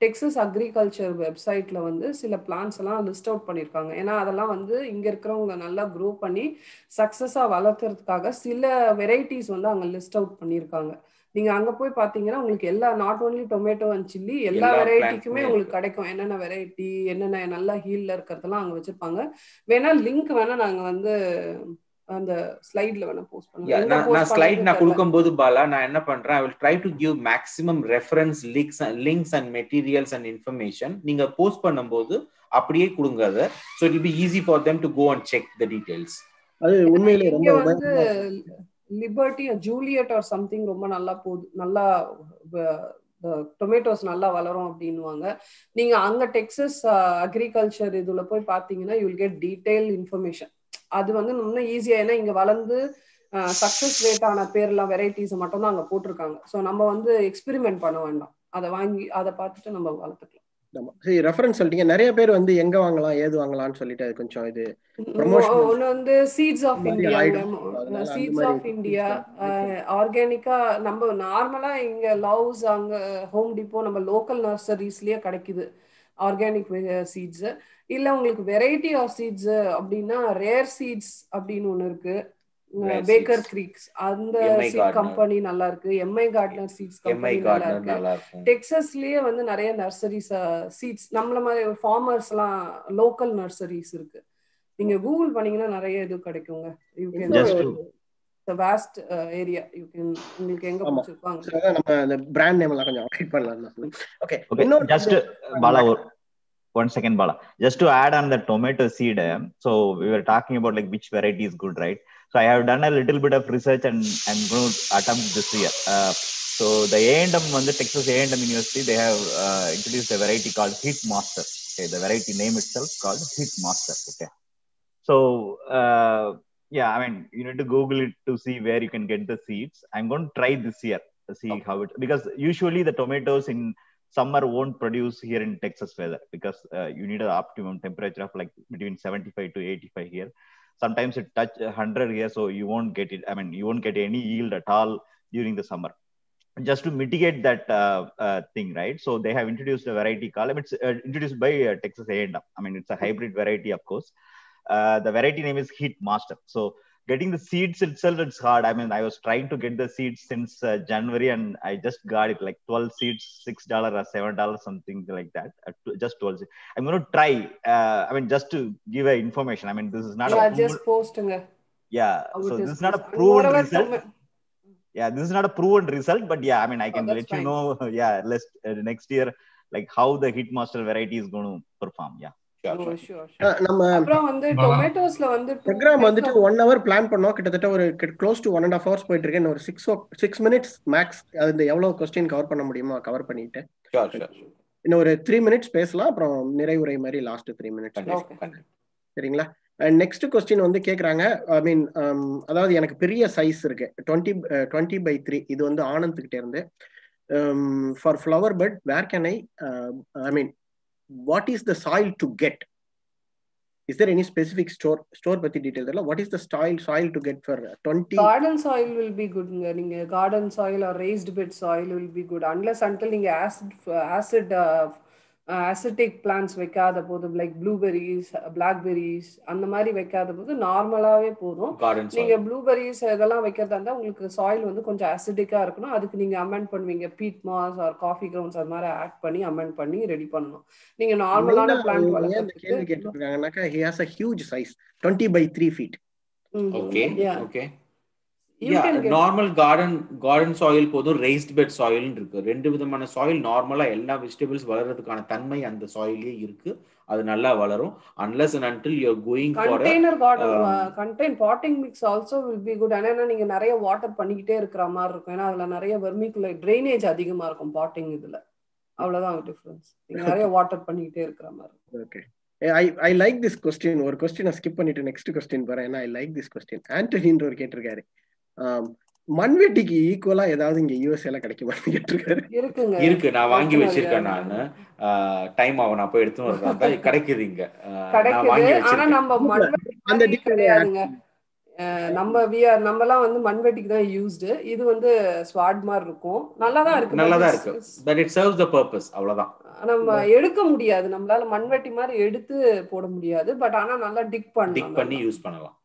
டெக்ஸஸ் அக்ரிகல்ச்சர் வெப்சைட்ல வந்து சில பிளான்ஸ் எல்லாம் லிஸ்ட் அவுட் பண்ணியிருக்காங்க. ஏன்னா அதெல்லாம் வந்து இங்க இருக்கிறவங்க நல்லா க்ரோ பண்ணி சக்சஸா வளர்த்துறதுக்காக சில வெரைட்டிஸ் வந்து அங்க லிஸ்ட் அவுட் பண்ணியிருக்காங்க. நீங்க அங்க போய் பாத்தீங்கன்னா உங்களுக்கு எல்லா not only tomato and chilli எல்லா வெரைட்டிக்குமே உங்களுக்கு கிடைக்கும். என்னென்ன வெரைட்டி என்னென்ன நல்லா ஹீல்ல இருக்கிறதெல்லாம் அங்க வச்சிருப்பாங்க. வேணா லிங்க் வேணா நாங்க வந்து அந்த ஸ்லைட்ல வேணா போஸ்ட் பண்ணுங்க. நான் ஸ்லைட் நான் கொடுக்கும்போது பாலா நான் என்ன பண்றேன், I will try to give maximum reference links and materials and information. நீங்க போஸ்ட் பண்ணும்போது அப்படியே கொடுங்க அத. So it will be easy for them to go and check the details. அது உண்மையிலேயே ரொம்ப வந்து லிபர்ட்டி ஜூலியட் ஆர் சம்திங் ரொம்ப நல்லா போகுது, நல்லா டொமேட்டோஸ் நல்லா வளரும் அப்படின்னுவாங்க. நீங்க அங்க டெக்ஸஸ் அக்ரிகல்ச்சர் இதுல போய் பாத்தீங்கன்னா you will get detail information. அது வந்து இன்னும் ஈஸியா, ஏன்னா இங்க வளர்ந்து சக்சஸ் ரேட் ஆன பேர்லாம் வெரைட்டிஸ் மட்டும் தான் அங்க போட்டிருக்காங்க. ஸோ நம்ம வந்து எக்ஸ்பெரிமெண்ட் பண்ண வேண்டாம், அதை வாங்கி அதை பார்த்துட்டு நம்ம வளர்த்துக்கலாம். சரி, ரெஃபரன்ஸ் சொல்லிட்டீங்க. நிறைய பேர் வந்து எங்க வாங்கலாம் ஏது வாங்கலாம்னு சொல்லிட்டு அது கொஞ்சம் இது ஒன்னு வந்து seeds of India, seeds of India ஆர்கானிக்கா நம்ம நார்மலா இங்க லவ்ஸ் அங்க ஹோம் டிப்போ நம்ம லோக்கல் நர்சரிஸ்லயே கிடைக்குது ஆர்கானிக் சீட்ஸ். இல்ல உங்களுக்கு வெரைட்டி ஆஃப் சீட்ஸ் அப்படின்னா ரேர் சீட்ஸ் அப்படின்னு ஒண்ணு இருக்கு, பேக்கர் கிரீக்ஸ் அந்த சீட் கம்பெனி நல்லா இருக்கு. எம்ஐ கார்ட்னர் சீட்ஸ் கம்பெனி நல்லா இருக்கு. டெக்ஸஸ்லயே வந்து நிறைய நர்சரிஸ் சீட்ஸ் நம்மள மாதிரி ஃபார்மர்ஸ் எல்லாம் லோக்கல் நர்சரிஸ் இருக்கு. நீங்க கூகுள் பண்ணீங்கன்னா நிறைய இது கிடைக்குங்க. You can the vast area, you can உங்களுக்கு எங்க பிடிச்சிருக்காங்க நம்ம அந்த பிராண்ட் நேம் எல்லாம் கொஞ்சம் அப்டேட் பண்ணலாம். Okay, just Bala, one second Bala, just to add on the tomato seed, so we were talking about like which variety is good, right? So I have done a little bit of research and I'm going to attempt this year. So the A&M on the Texas A&M University, they have introduced a variety called Heat Master. Okay, the variety name itself called Heat Master. Okay, so yeah, I mean you need to Google it to see where you can get the seeds. I'm going to try this year to see how it, because usually the tomatoes in summer won't produce here in Texas weather, because you need an optimum temperature of like between 75 to 85 here. Sometimes it touch 100 here, so you won't get it. I mean, you won't get any yield at all during the summer. Just to mitigate that thing, right? So they have introduced a variety called, it's introduced by Texas A&M. I mean, it's a hybrid variety, of course. The variety name is Heat Master. So getting the seeds itself, it's hard. I mean, I was trying to get the seeds since January, and I just got it like 12 seeds, $6 or $7, something like that. Just 12 seeds. I'm going to try. I mean, just to give a information. I mean, this is not just posting. Yeah. So this is not a proven result. Yeah, this is not a proven result, but yeah, I mean, I can let you know. Yeah, let's next year, like how the Heat Master variety is going to perform. Yeah. நம்ம டொமேட்டோஸ்ல வந்து program வந்துட்டு 1 hour plan பண்ணோம். கிட்டத்தட்ட ஒரு close to 1.5 hours போயிட்டு இருக்கு. இன்னும் ஒரு 6 minutes மேக்ஸ் அது எவ்வளவு क्वेश्चन கவர் பண்ண முடியுமோ கவர் பண்ணிட்டு இன்னும் ஒரு 3 minutes பேசலாம். அப்புறம் நிறைவுரை மாதிரி லாஸ்ட் 3 minutes. சரிங்களா? நெக்ஸ்ட் क्वेश्चन வந்து கேக்குறாங்க. ஐ மீன் அதாவது எனக்கு பெரிய சைஸ் இருக்கு, 20x3. இது வந்து ஆனந்த் கிட்ட இருந்து. For flower bed where can I mean what is the soil to get? Is there any specific store பத்தி டீடைல் தெரியல. what is the soil to get for 20? garden soil will be good. நீங்க garden soil or raised bed soil will be good unless until நீங்க acid acetic plans வைக்காத போது, like blueberries, blackberries அந்த மாதிரி வைக்காத போது நார்மலாவே போதும். நீங்க ப்ளூபெரிஸ் இதெல்லாம் வைக்கிறதா இருந்தா உங்களுக்கு சாயில் வந்து கொஞ்சம் அசிடிக்கா இருக்கணும். அதுக்கு நீங்க அமெண்ட் பண்ணுவீங்க, peat moss or coffee grounds அது மாதிரி ஆட் பண்ணி அமெண்ட் பண்ணி ரெடி பண்ணணும். நீங்க நார்மலான பிளான்ட் வளர்க்கறதுக்கு கேள்வி கேட்டிருக்காங்கனாக்கா he has a huge size 20 by 3 feet. Okay, okay. Normal garden soil போதும், ரெய்ஸ்ட் பெட் சாயில் இருக்கு. ரெண்டு விதமான சாயில் நார்மலா எல்லா வெஜிடபிள்ஸ் வளர்றதுக்கான தன்மை அந்த சாயிலே இருக்கு. அது நல்லா வளரும். unless and until you are going for container garden potting mix also will be good. ஆனா நீங்க நிறைய வாட்டர் பண்ணிக்கிட்டே இருக்கிற மாதிரி இருக்கும். ஏன்னா அதுல நிறைய வெர்மிகுலர் ட்ரைனேஜ் அதிகமா இருக்கும் பாட்டிங் இதுல. அவ்வளவுதான் டிஃபரன்ஸ். நீங்க நிறைய வாட்டர் பண்ணிக்கிட்டே இருக்கிற மாதிரி. Okay, I like this question. ஒரு क्वेश्चन ஸ்கிப் பண்ணிட்டு நெக்ஸ்ட் क्वेश्चन போறேன். ஏன்னா I like this question. ஆண்டனின்ற ஒரு கேட்டிருக்காரு, மண்வெட்டிக்கு ஈக்குவலா ஏதாவது இங்க யுஎஸ்ஏல கிடைக்குமான்னு கேட்டிருக்காரு. இருக்கு, நான் வாங்கி வச்சிருக்கேன். நானு டைம் ஆகும், நான் போய் எடுத்து வரேன். கிடைக்குது இங்க, நான் வாங்கி ஆனா நம்ம மண்வெட்டி கிடையாதுங்க. நம்மலாம் வந்து மண்வெட்டிக்கு தான் யூஸ்டு. இது வந்து ஸ்வாட் மாதிரி இருக்கும், நல்லாதான் இருக்கு. But it serves the purpose, அவ்வளவுதான். நம்ம எடுக்க முடியாது, நம்மளால மண்வெட்டி மாதிரி எடுத்து போட முடியாது. பட் ஆனா நல்லா டிக் பண்ணி யூஸ் பண்ணலாம்.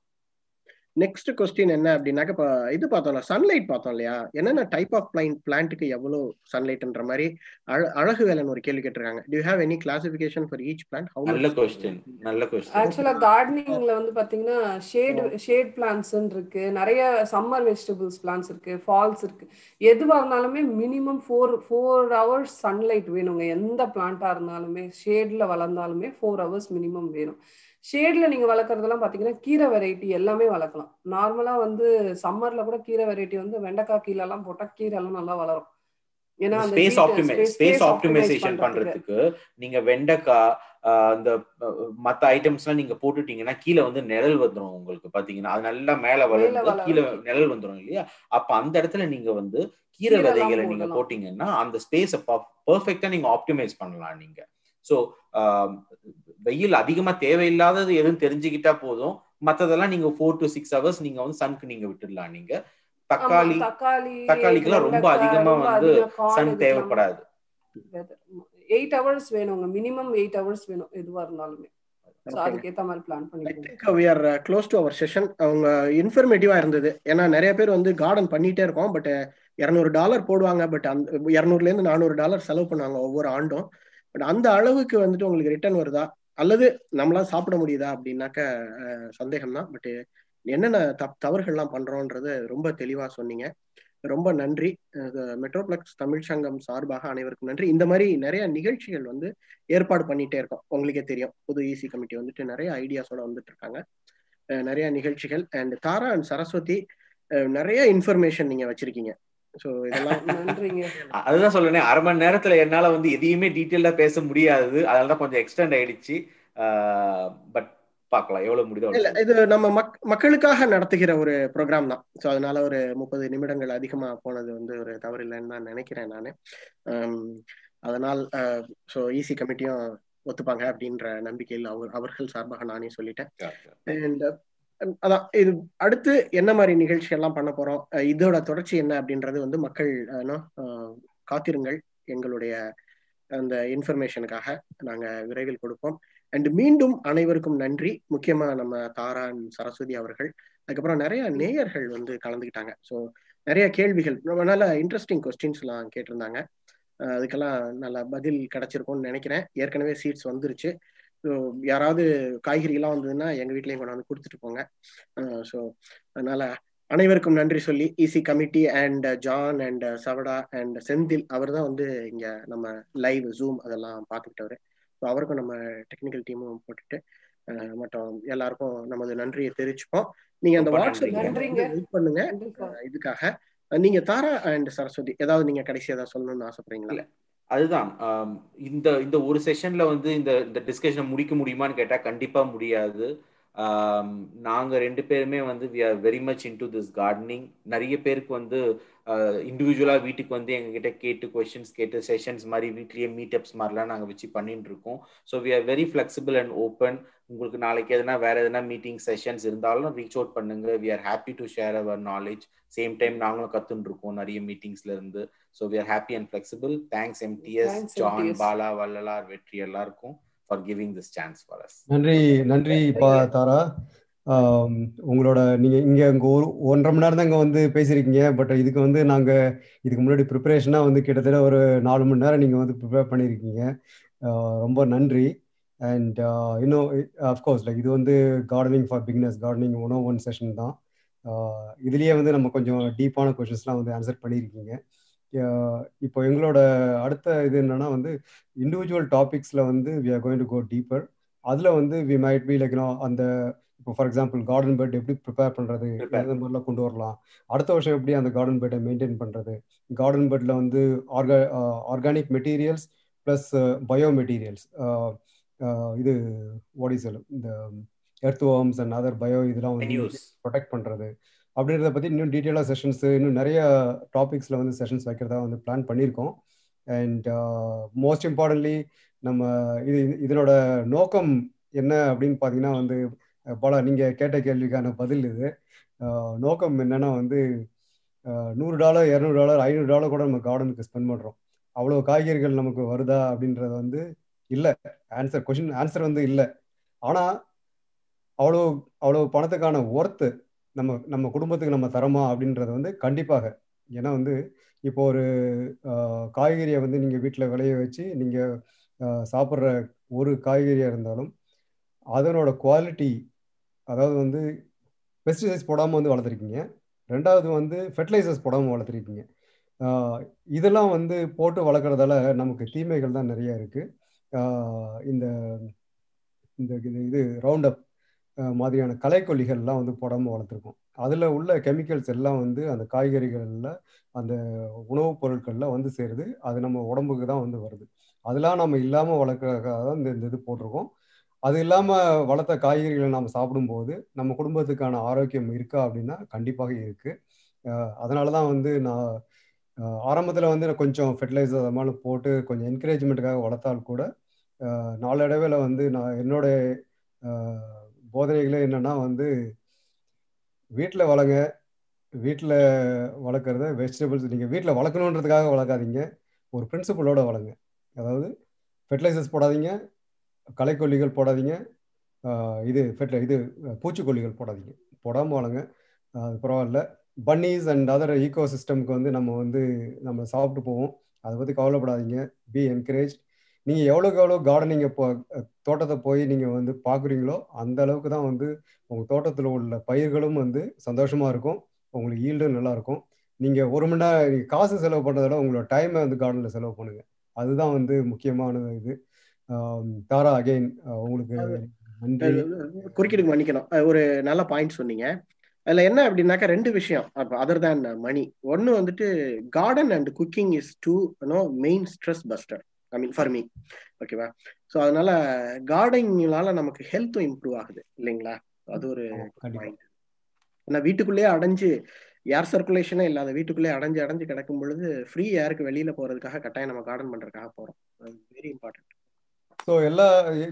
நெக்ஸ்ட் क्वेश्चन என்ன அப்படின்னாக்க, இப்போ இது பார்த்தோம்ல, சன்லைட் பார்த்தோம் இல்லையா, என்னென்ன டைப் ஆஃப் பிளான்ட்டுக்கு எவ்வளோ சன்லைட்ன்ற மாதிரி அழகு வேலைன்னு ஒரு கேள்வி கேட்டிருக்காங்க. do you have any classification for each plant? நல்ல क्वेश्चन. ஆக்சுவலா கார்டனிங்ல வந்து பாத்தீங்கன்னா ஷேட் பிளான்ட்ஸ் இருக்கு, நிறைய சம்மர் வெஜிடபிள்ஸ் பிளான்ட்ஸ் இருக்கு, ஃபால்ஸ் இருக்கு. எதுவா இருந்தாலுமே மினிமம் 4 hours சன்லைட் வேணுங்க. எந்த பிளான்ட்டா இருந்தாலுமே ஷேட்ல வளர்ந்தாலுமே 4 hours மினிமம் வேணும். ஷேட்ல நீங்க வளர்க்கறதெல்லாம் பாத்தீங்கன்னா கீரை வெரைட்டி எல்லாமே வளர்க்கலாம். நார்மலா வந்து சம்மர்ல கூட கீரை வெரைட்டி வந்து வெண்டைக்காய் கீரை எல்லாம் போட்டா கீரை எல்லாம் நல்லா வளரும். ஏன்னா அந்த ஸ்பேஸ் ஆப்டிமைசேஷன் பண்றதுக்கு நீங்க வெண்டைக்காய் அந்த மத்த ஐட்டம்ஸ் எல்லாம் நீங்க போட்டுட்டீங்கன்னா கீழே வந்து நிழல் வந்துடும். உங்களுக்கு பாத்தீங்கன்னா அது நல்லா மேல வளர்ந்து கீழே நிழல் வந்துடும் இல்லையா? அப்ப அந்த இடத்துல நீங்க வந்து கீரை விதைகளை நீங்க போட்டீங்கன்னா அந்த ஸ்பேஸ பெர்ஃபெக்ட்டா நீங்க ஆப்டிமைஸ் பண்ணலாம் நீங்க. ஸோ வெயில் அதிகமா தேவையில்லாதது எதுவும் தெரிஞ்சுக்கிட்டா போதும், மற்றதெல்லாம் நீங்க 4 to 6 hours நீங்க வந்து சன்க்கு நீங்க விட்டுடலாம். நீங்க தக்காளிக்கெல்லாம் ரொம்ப அதிகமா வந்து சன் தேவைப்படாது. 8 hours வேணுங்க, மினிமம் 8 hours வேணும் எதுவா இருந்தாலுமே. சோ அதுக்கு ஏத்த மாதிரி பிளான் பண்ணிக்கோங்க. I think we are close to our session. அவங்க இன்ஃபர்மேட்டிவா இருந்தது. ஏன்னா நிறைய பேர் வந்து கார்டன் பண்ணிட்டே இருக்கோம், பட் $200 போடுவாங்க, பட் அந்த $200 $400 செலவு பண்ணுவாங்க ஒவ்வொரு ஆண்டும். பட் அந்த அளவுக்கு வந்துட்டு உங்களுக்கு ரிட்டர்ன் வருதா அல்லது நம்மளால சாப்பிட முடியுதா அப்படின்னாக்க சந்தேகம் தான். பட் என்னென்ன தவறுகள்லாம் பண்றோன்றது ரொம்ப தெளிவா சொன்னீங்க. ரொம்ப நன்றி. மெட்ரோப்ளெக்ஸ் தமிழ் சங்கம் சார்பாக அனைவருக்கும் நன்றி. இந்த மாதிரி நிறைய நிகழ்ச்சிகள் வந்து ஏற்பாடு பண்ணிட்டே இருக்கோம். உங்களுக்கே தெரியும், புது இசி கமிட்டி வந்துட்டு நிறைய ஐடியாஸோட வந்துட்டு இருக்காங்க, நிறைய நிகழ்ச்சிகள். அண்ட் தாரா அண்ட் சரஸ்வதி நிறைய இன்ஃபர்மேஷன் நீங்க வச்சிருக்கீங்க. அதுதான் சொல்றேன், அரை மணி நேரத்துல என்னால வந்து எதையுமே டீட்டெயிலா பேச முடியாது, அதனாலதான் கொஞ்சம் எக்ஸ்டெண்ட் ஆயிடுச்சு. பட் பார்க்கலாம் எவ்வளவு முடியுதோ. இது நம்ம மக்களுக்காக நடத்துகிற ஒரு ப்ரோக்ராம் தான். ஸோ அதனால ஒரு 30 நிமிடங்கள் அதிகமா போனது வந்து ஒரு தவறு இல்லைன்னு தான் நினைக்கிறேன் நான். அதனால் ஸோ இசி கமிட்டியும் ஒத்துப்பாங்க அப்படின்ற நம்பிக்கையில் அவர்கள் சார்பாக நானே சொல்லிட்டேன். அண்ட் அதான் இது அடுத்து என்ன மாதிரி நிகழ்ச்சிகள்லாம் பண்ண போறோம், இதோட தொடர்ச்சி என்ன அப்படின்றது வந்து மக்கள் காத்திருங்கள். எங்களுடைய அந்த இன்ஃபர்மேஷனுக்காக நாங்க விரைவில் கொடுப்போம். அண்ட் மீண்டும் அனைவருக்கும் நன்றி. முக்கியமா நம்ம தாரா சரஸ்வதி அவர்கள், அதுக்கப்புறம் நிறைய நேயர்கள் வந்து கலந்துக்கிட்டாங்க. ஸோ நிறைய கேள்விகள், நல்ல இன்ட்ரெஸ்டிங் கொஸ்டின்ஸ் எல்லாம் கேட்டிருந்தாங்க. அதுக்கெல்லாம் நல்ல பதில் கிடைச்சிருக்கும்னு நினைக்கிறேன். ஏற்கனவே சீட்ஸ் வந்துருச்சு. ஸோ யாராவது காய்கறிலாம் வந்ததுன்னா எங்க வீட்லயும் கொண்டாந்து கொடுத்துட்டு போங்க. ஸோ அதனால அனைவருக்கும் நன்றி சொல்லி EC committee and John and Savada and Senthil, அவர் தான் வந்து இங்க நம்ம லைவ் ஜூம் அதெல்லாம் பார்த்துக்கிட்டவர். ஸோ அவருக்கும் நம்ம டெக்னிக்கல் டீமும் போட்டுட்டு மற்றும் எல்லாருக்கும் நமது நன்றியை தெரிவிச்சுப்போம். நீங்க அந்த வாட்ஸ்அப் வெயிட் பண்ணுங்க இதுக்காக. நீங்க தாரா அண்ட் சரஸ்வதி ஏதாவது நீங்க கடைசி ஏதாவது சொல்லணும்னு ஆசைப்படுறீங்களா? அதுதான், இந்த ஒரு செஷன்ல வந்து இந்த டிஸ்கஷனை முடிக்க முடியுமான்னு கேட்டா கண்டிப்பா முடியாது. நாங்கள் 2 பேருமே வந்து we are very much into this gardening. நிறைய பேருக்கு வந்து இண்டிவிஜுவலாக வீட்டுக்கு வந்து எங்ககிட்ட கேட்டு கொஷின்ஸ் கேட்டு செஷன்ஸ் மாதிரி வீட்லேயே மீட்டப்ஸ் மாதிரிலாம் நாங்கள் வச்சு பண்ணிட்டு இருக்கோம். So we are very flexible and open. உங்களுக்கு நாளைக்கு வேற எதனா மீட்டிங் செஷன்ஸ் இருந்தாலும் ரீச் அவுட் பண்ணுங்க. We are happy to share our knowledge. Same time நாங்களும் கற்றுன்னு இருக்கோம் நிறைய மீட்டிங்ஸ்ல இருந்து. So we are happy and flexible. Thanks MDS, John, Bala, Vallalar, Vetri எல்லாருக்கும் for giving this chance for us. நன்றி தாரா. உங்களோட நீங்க இங்க ஒரு 1.5 மணி நேரம் தான் இங்க வந்து பேசியிருக்கீங்க. பட் இதுக்கு வந்து நாங்க இதுக்கு முன்னாடி ப்ரிப்பரேஷனா வந்து கிட்டத்தட்ட ஒரு 4 மணி நேரம் நீங்க வந்து ப்ரிப்பேர் பண்ணியிருக்கீங்க. ரொம்ப நன்றி. அண்ட் இன்னும் அஃப்கோர்ஸ் லைக் இது வந்து gardening for beginners, gardening 101 session தான். இதுலயே வந்து நம்ம கொஞ்சம் டீப்பான கொஷின்ஸ்லாம் வந்து ஆன்சர் பண்ணியிருக்கீங்க. இப்போ எங்களோட அடுத்த இது என்னன்னா வந்து இண்டிவிஜுவல் டாபிக்ஸ்ல வந்து we are going to go deeper. அதுல வந்து வி மைட் பி லைக் அந்த இப்போ ஃபார் எக்ஸாம்பிள் கார்டன் பெட் எப்படி ப்ரிப்பேர் பண்றது, எந்த மாதிரிலாம் கொண்டு வரலாம், அடுத்த வருஷம் எப்படி அந்த கார்டன் பெட்டை மெயின்டைன் பண்றது, கார்டன் பெட்ல வந்து organic materials plus bio materials, இது வாட் இஸ் இந்த earth worms and other bio இதெல்லாம் வந்து ப்ரொடெக்ட் பண்றது அப்படின்றத பற்றி இன்னும் டீட்டெயிலாக செஷன்ஸ் இன்னும் நிறைய டாபிக்ஸில் வந்து செஷன்ஸ் வைக்கிறதா வந்து பிளான் பண்ணியிருக்கோம். அண்ட் மோஸ்ட் இம்பார்ட்டன்ட்லி நம்ம இதனோட நோக்கம் என்ன அப்படின்னு பார்த்தீங்கன்னா வந்து பாலா நீங்கள் கேட்ட கேள்விக்கான பதில் இது. நோக்கம் என்னன்னா வந்து $100, $200, $500 கூட நம்ம கார்டனுக்கு ஸ்பெண்ட் பண்ணுறோம். அவ்வளோ காய்கறிகள் நமக்கு வருதா அப்படின்றது வந்து இல்லை. கொஷின் ஆன்சர் வந்து இல்லை. ஆனால் அவ்வளோ பணத்துக்கான ஒர்த்து நம்ம குடும்பத்துக்கு நம்ம தரமா அப்படின்றது வந்து கண்டிப்பாக. ஏன்னா வந்து இப்போ ஒரு காய்கறியை வந்து நீங்கள் வீட்டில் விளைய வச்சு நீங்கள் சாப்பிட்ற ஒரு காய்கறியாக இருந்தாலும் அதனோட குவாலிட்டி, அதாவது வந்து பெஸ்டிசைட்ஸ் போடாமல் வந்து வளர்த்துருக்கீங்க, ரெண்டாவது வந்து ஃபெர்டிலைசர்ஸ் போடாமல் வளர்த்துருக்கீங்க. இதெல்லாம் வந்து போட்டு வளர்க்குறதால நமக்கு தீமைகள் தான் நிறைய இருக்குது. இந்த இது ரவுண்ட் அப் மாதிரியான களைக்கொல்லிகள்லாம் வந்து போடாமல் வளர்த்துருக்கோம். அதில் உள்ள கெமிக்கல்ஸ் எல்லாம் வந்து அந்த காய்கறிகளில் அந்த உணவுப் பொருட்களில் வந்து சேருது. அது நம்ம உடம்புக்கு தான் வந்து வருது. அதெல்லாம் நம்ம இல்லாமல் வளர்க்குறதுக்காக தான் இந்த இது போட்டிருக்கோம். அது இல்லாமல் வளர்த்த காய்கறிகளை நம்ம சாப்பிடும்போது நம்ம குடும்பத்துக்கான ஆரோக்கியம் இருக்கா அப்படின்னா கண்டிப்பாக இருக்குது. அதனால தான் வந்து நான் ஆரம்பத்தில் வந்து கொஞ்சம் ஃபெர்டிலைசர் அது மாதிரி போட்டு கொஞ்சம் என்கரேஜ்மெண்ட்டுக்காக வளர்த்தால் கூட நாளடைவில் வந்து நான் என்னோட போதனைகளே என்னன்னா வந்து வீட்டில் வளங்க, வீட்டில் வளர்க்குறத வெஜிடபிள்ஸ் நீங்கள் வீட்டில் வளர்க்கணுன்றதுக்காக வளர்க்காதீங்க, ஒரு பிரின்சிபலோட வளங்க. அதாவது ஃபெர்டிலைசர்ஸ் போடாதீங்க, களைக்கொல்லிகள் போடாதீங்க, இது பூச்சிக்கொல்லிகள் போடாதீங்க, போடாமல் வளங்க. அது பரவாயில்ல. பன்னீஸ் அண்ட் அதர் ஈகோ சிஸ்டம்க்கு வந்து நம்ம சாப்பிட்டு போவோம். அதை பற்றி கவலைப்படாதீங்க. B encourage. நீங்கள் எவ்வளோக்கு எவ்வளோ கார்டனிங் தோட்டத்தை போய் நீங்கள் வந்து பார்க்குறீங்களோ அந்த அளவுக்கு தான் வந்து உங்கள் தோட்டத்தில் உள்ள பயிர்களும் வந்து சந்தோஷமாக இருக்கும், உங்களுக்கு ஈல்டும் நல்லாயிருக்கும். நீங்கள் 1 மணி நேரம் காசு செலவு பண்ணுறத உங்களோட டைமை வந்து கார்டனில் செலவு பண்ணுங்க. அதுதான் வந்து முக்கியமானது. இது தாரா அகைன் உங்களுக்கு நன்றி. குறுக்கிடுங்க, மன்னிக்கணும். ஒரு நல்ல பாயிண்ட் சொன்னீங்க. அதுல என்ன அப்படின்னாக்கா 2 விஷயம் அதர் தேன் மணி. ஒன்னு வந்துட்டு garden and cooking is main stress buster, I mean for me. ஓகேவா? ஸோ அதனால கார்டனிங்னால நமக்கு ஹெல்த்தும் இம்ப்ரூவ் ஆகுது இல்லைங்களா? அது ஒரு பாயிண்ட். ஏன்னா வீட்டுக்குள்ளேயே அடைஞ்சு ஏர் சர்க்குலேஷனே இல்லாத வீட்டுக்குள்ளேயே அடைஞ்சு கிடக்கும் பொழுது ஃப்ரீ ஏருக்கு வெளியில போறதுக்காக கட்டாயம் நம்ம கார்டன் பண்றதுக்காக போறோம். Very important. ஸோ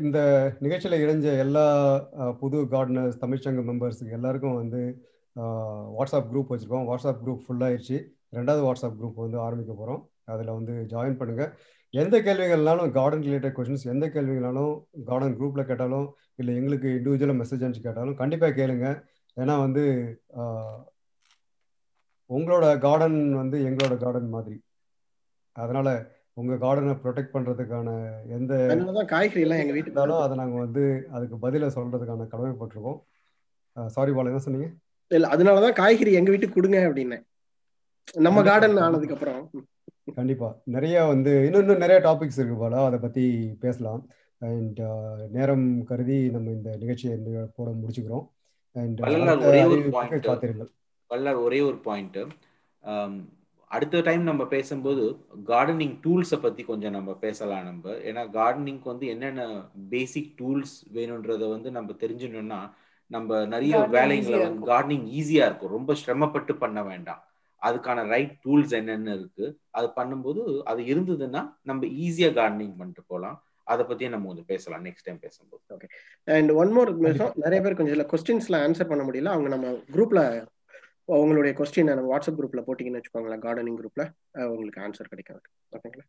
இந்த நிகழ்ச்சியில் இணைஞ்ச எல்லா புது கார்டனர்ஸ், தமிழ்ச்சங்க மெம்பர்ஸுக்கு எல்லாருக்கும் வந்து வாட்ஸ்அப் குரூப் வச்சுருக்கோம். வாட்ஸ்அப் குரூப் ஃபுல்லாகிடுச்சு. 2வது வாட்ஸ்அப் குரூப் வந்து ஆரம்பிக்க போகிறோம். அதில் வந்து ஜாயின் பண்ணுங்கள். எந்த கேள்விகள்னாலும் கார்டன் ரிலேட்டட் கொஷின்ஸ் எந்த கேள்விகளாலும் கார்டன் குரூப்பில் கேட்டாலும் இல்லை எங்களுக்கு இண்டிவிஜுவலாக மெசேஜ் அனுப்பிச்சு கேட்டாலும் கண்டிப்பாக கேளுங்க. ஏன்னா வந்து உங்களோட கார்டன் வந்து எங்களோட கார்டன் மாதிரி. அதனால் உங்கள் கார்டனை ப்ரொடெக்ட் பண்ணுறதுக்கான எந்த காய்கறி எல்லாம் எங்கள் வீட்டுக்கு இருந்தாலும் அதை நாங்கள் வந்து அதுக்கு பதிலை சொல்கிறதுக்கான கடமைப்பட்டிருக்கோம். சாரி பாலா, என்ன சொன்னீங்க? இல்லை, அதனாலதான் காய்கறி எங்கள் வீட்டுக்கு கொடுங்க அப்படின்னு நம்ம கார்டன் ஆனதுக்கப்புறம். கண்டிப்பாக நிறைய வந்து இன்னும் நிறைய டாபிக்ஸ் இருக்கு பாலா, அதை பற்றி பேசலாம். அண்ட் நேரம் கருதி நம்ம இந்த நிகழ்ச்சியை போட முடிச்சுக்கிறோம். அண்ட் காத்திருங்கள். ஒரே ஒரு பாயிண்ட், அடுத்த டைம் நம்ம பேசும்போது கார்டனிங் டூல்ஸை பற்றி கொஞ்சம் நம்ம பேசலாம். ஏன்னா கார்டனிங்க்கு வந்து என்னென்ன பேசிக் டூல்ஸ் வேணுன்றதை வந்து நம்ம தெரிஞ்சுக்கணும்னா நம்ம நிறைய வேலைகளை வந்து கார்டனிங் ஈஸியா இருக்கும், ரொம்ப சிரமப்பட்டு பண்ண வேண்டாம். அதுக்கான ரைட் டூல்ஸ் என்னென்ன இருக்கு, அது பண்ணும்போது அது இருந்ததுன்னா நம்ம ஈஸியா கார்டனிங் பண்ணிட்டு போகலாம். அதை பத்தியே நம்ம கொஞ்சம் பேசலாம் நெக்ஸ்ட் டைம் பேசும்போது. ஓகே. அண்ட் ஒன் மோர் விஷயம், நிறைய பேர் கொஞ்சம் சில கொஸ்டின்ஸ்ல ஆன்சர் பண்ண முடியல. அவங்க நம்ம குரூப்ல உங்களுடைய கொஸ்டின் நம்ம வாட்ஸ்அப் குரூப்ல போட்டிங்கன்னு வச்சுக்கோங்களேன், கார்டனிங் குரூப்ல உங்களுக்கு ஆன்சர் கிடைக்காது. ஓகேங்களா?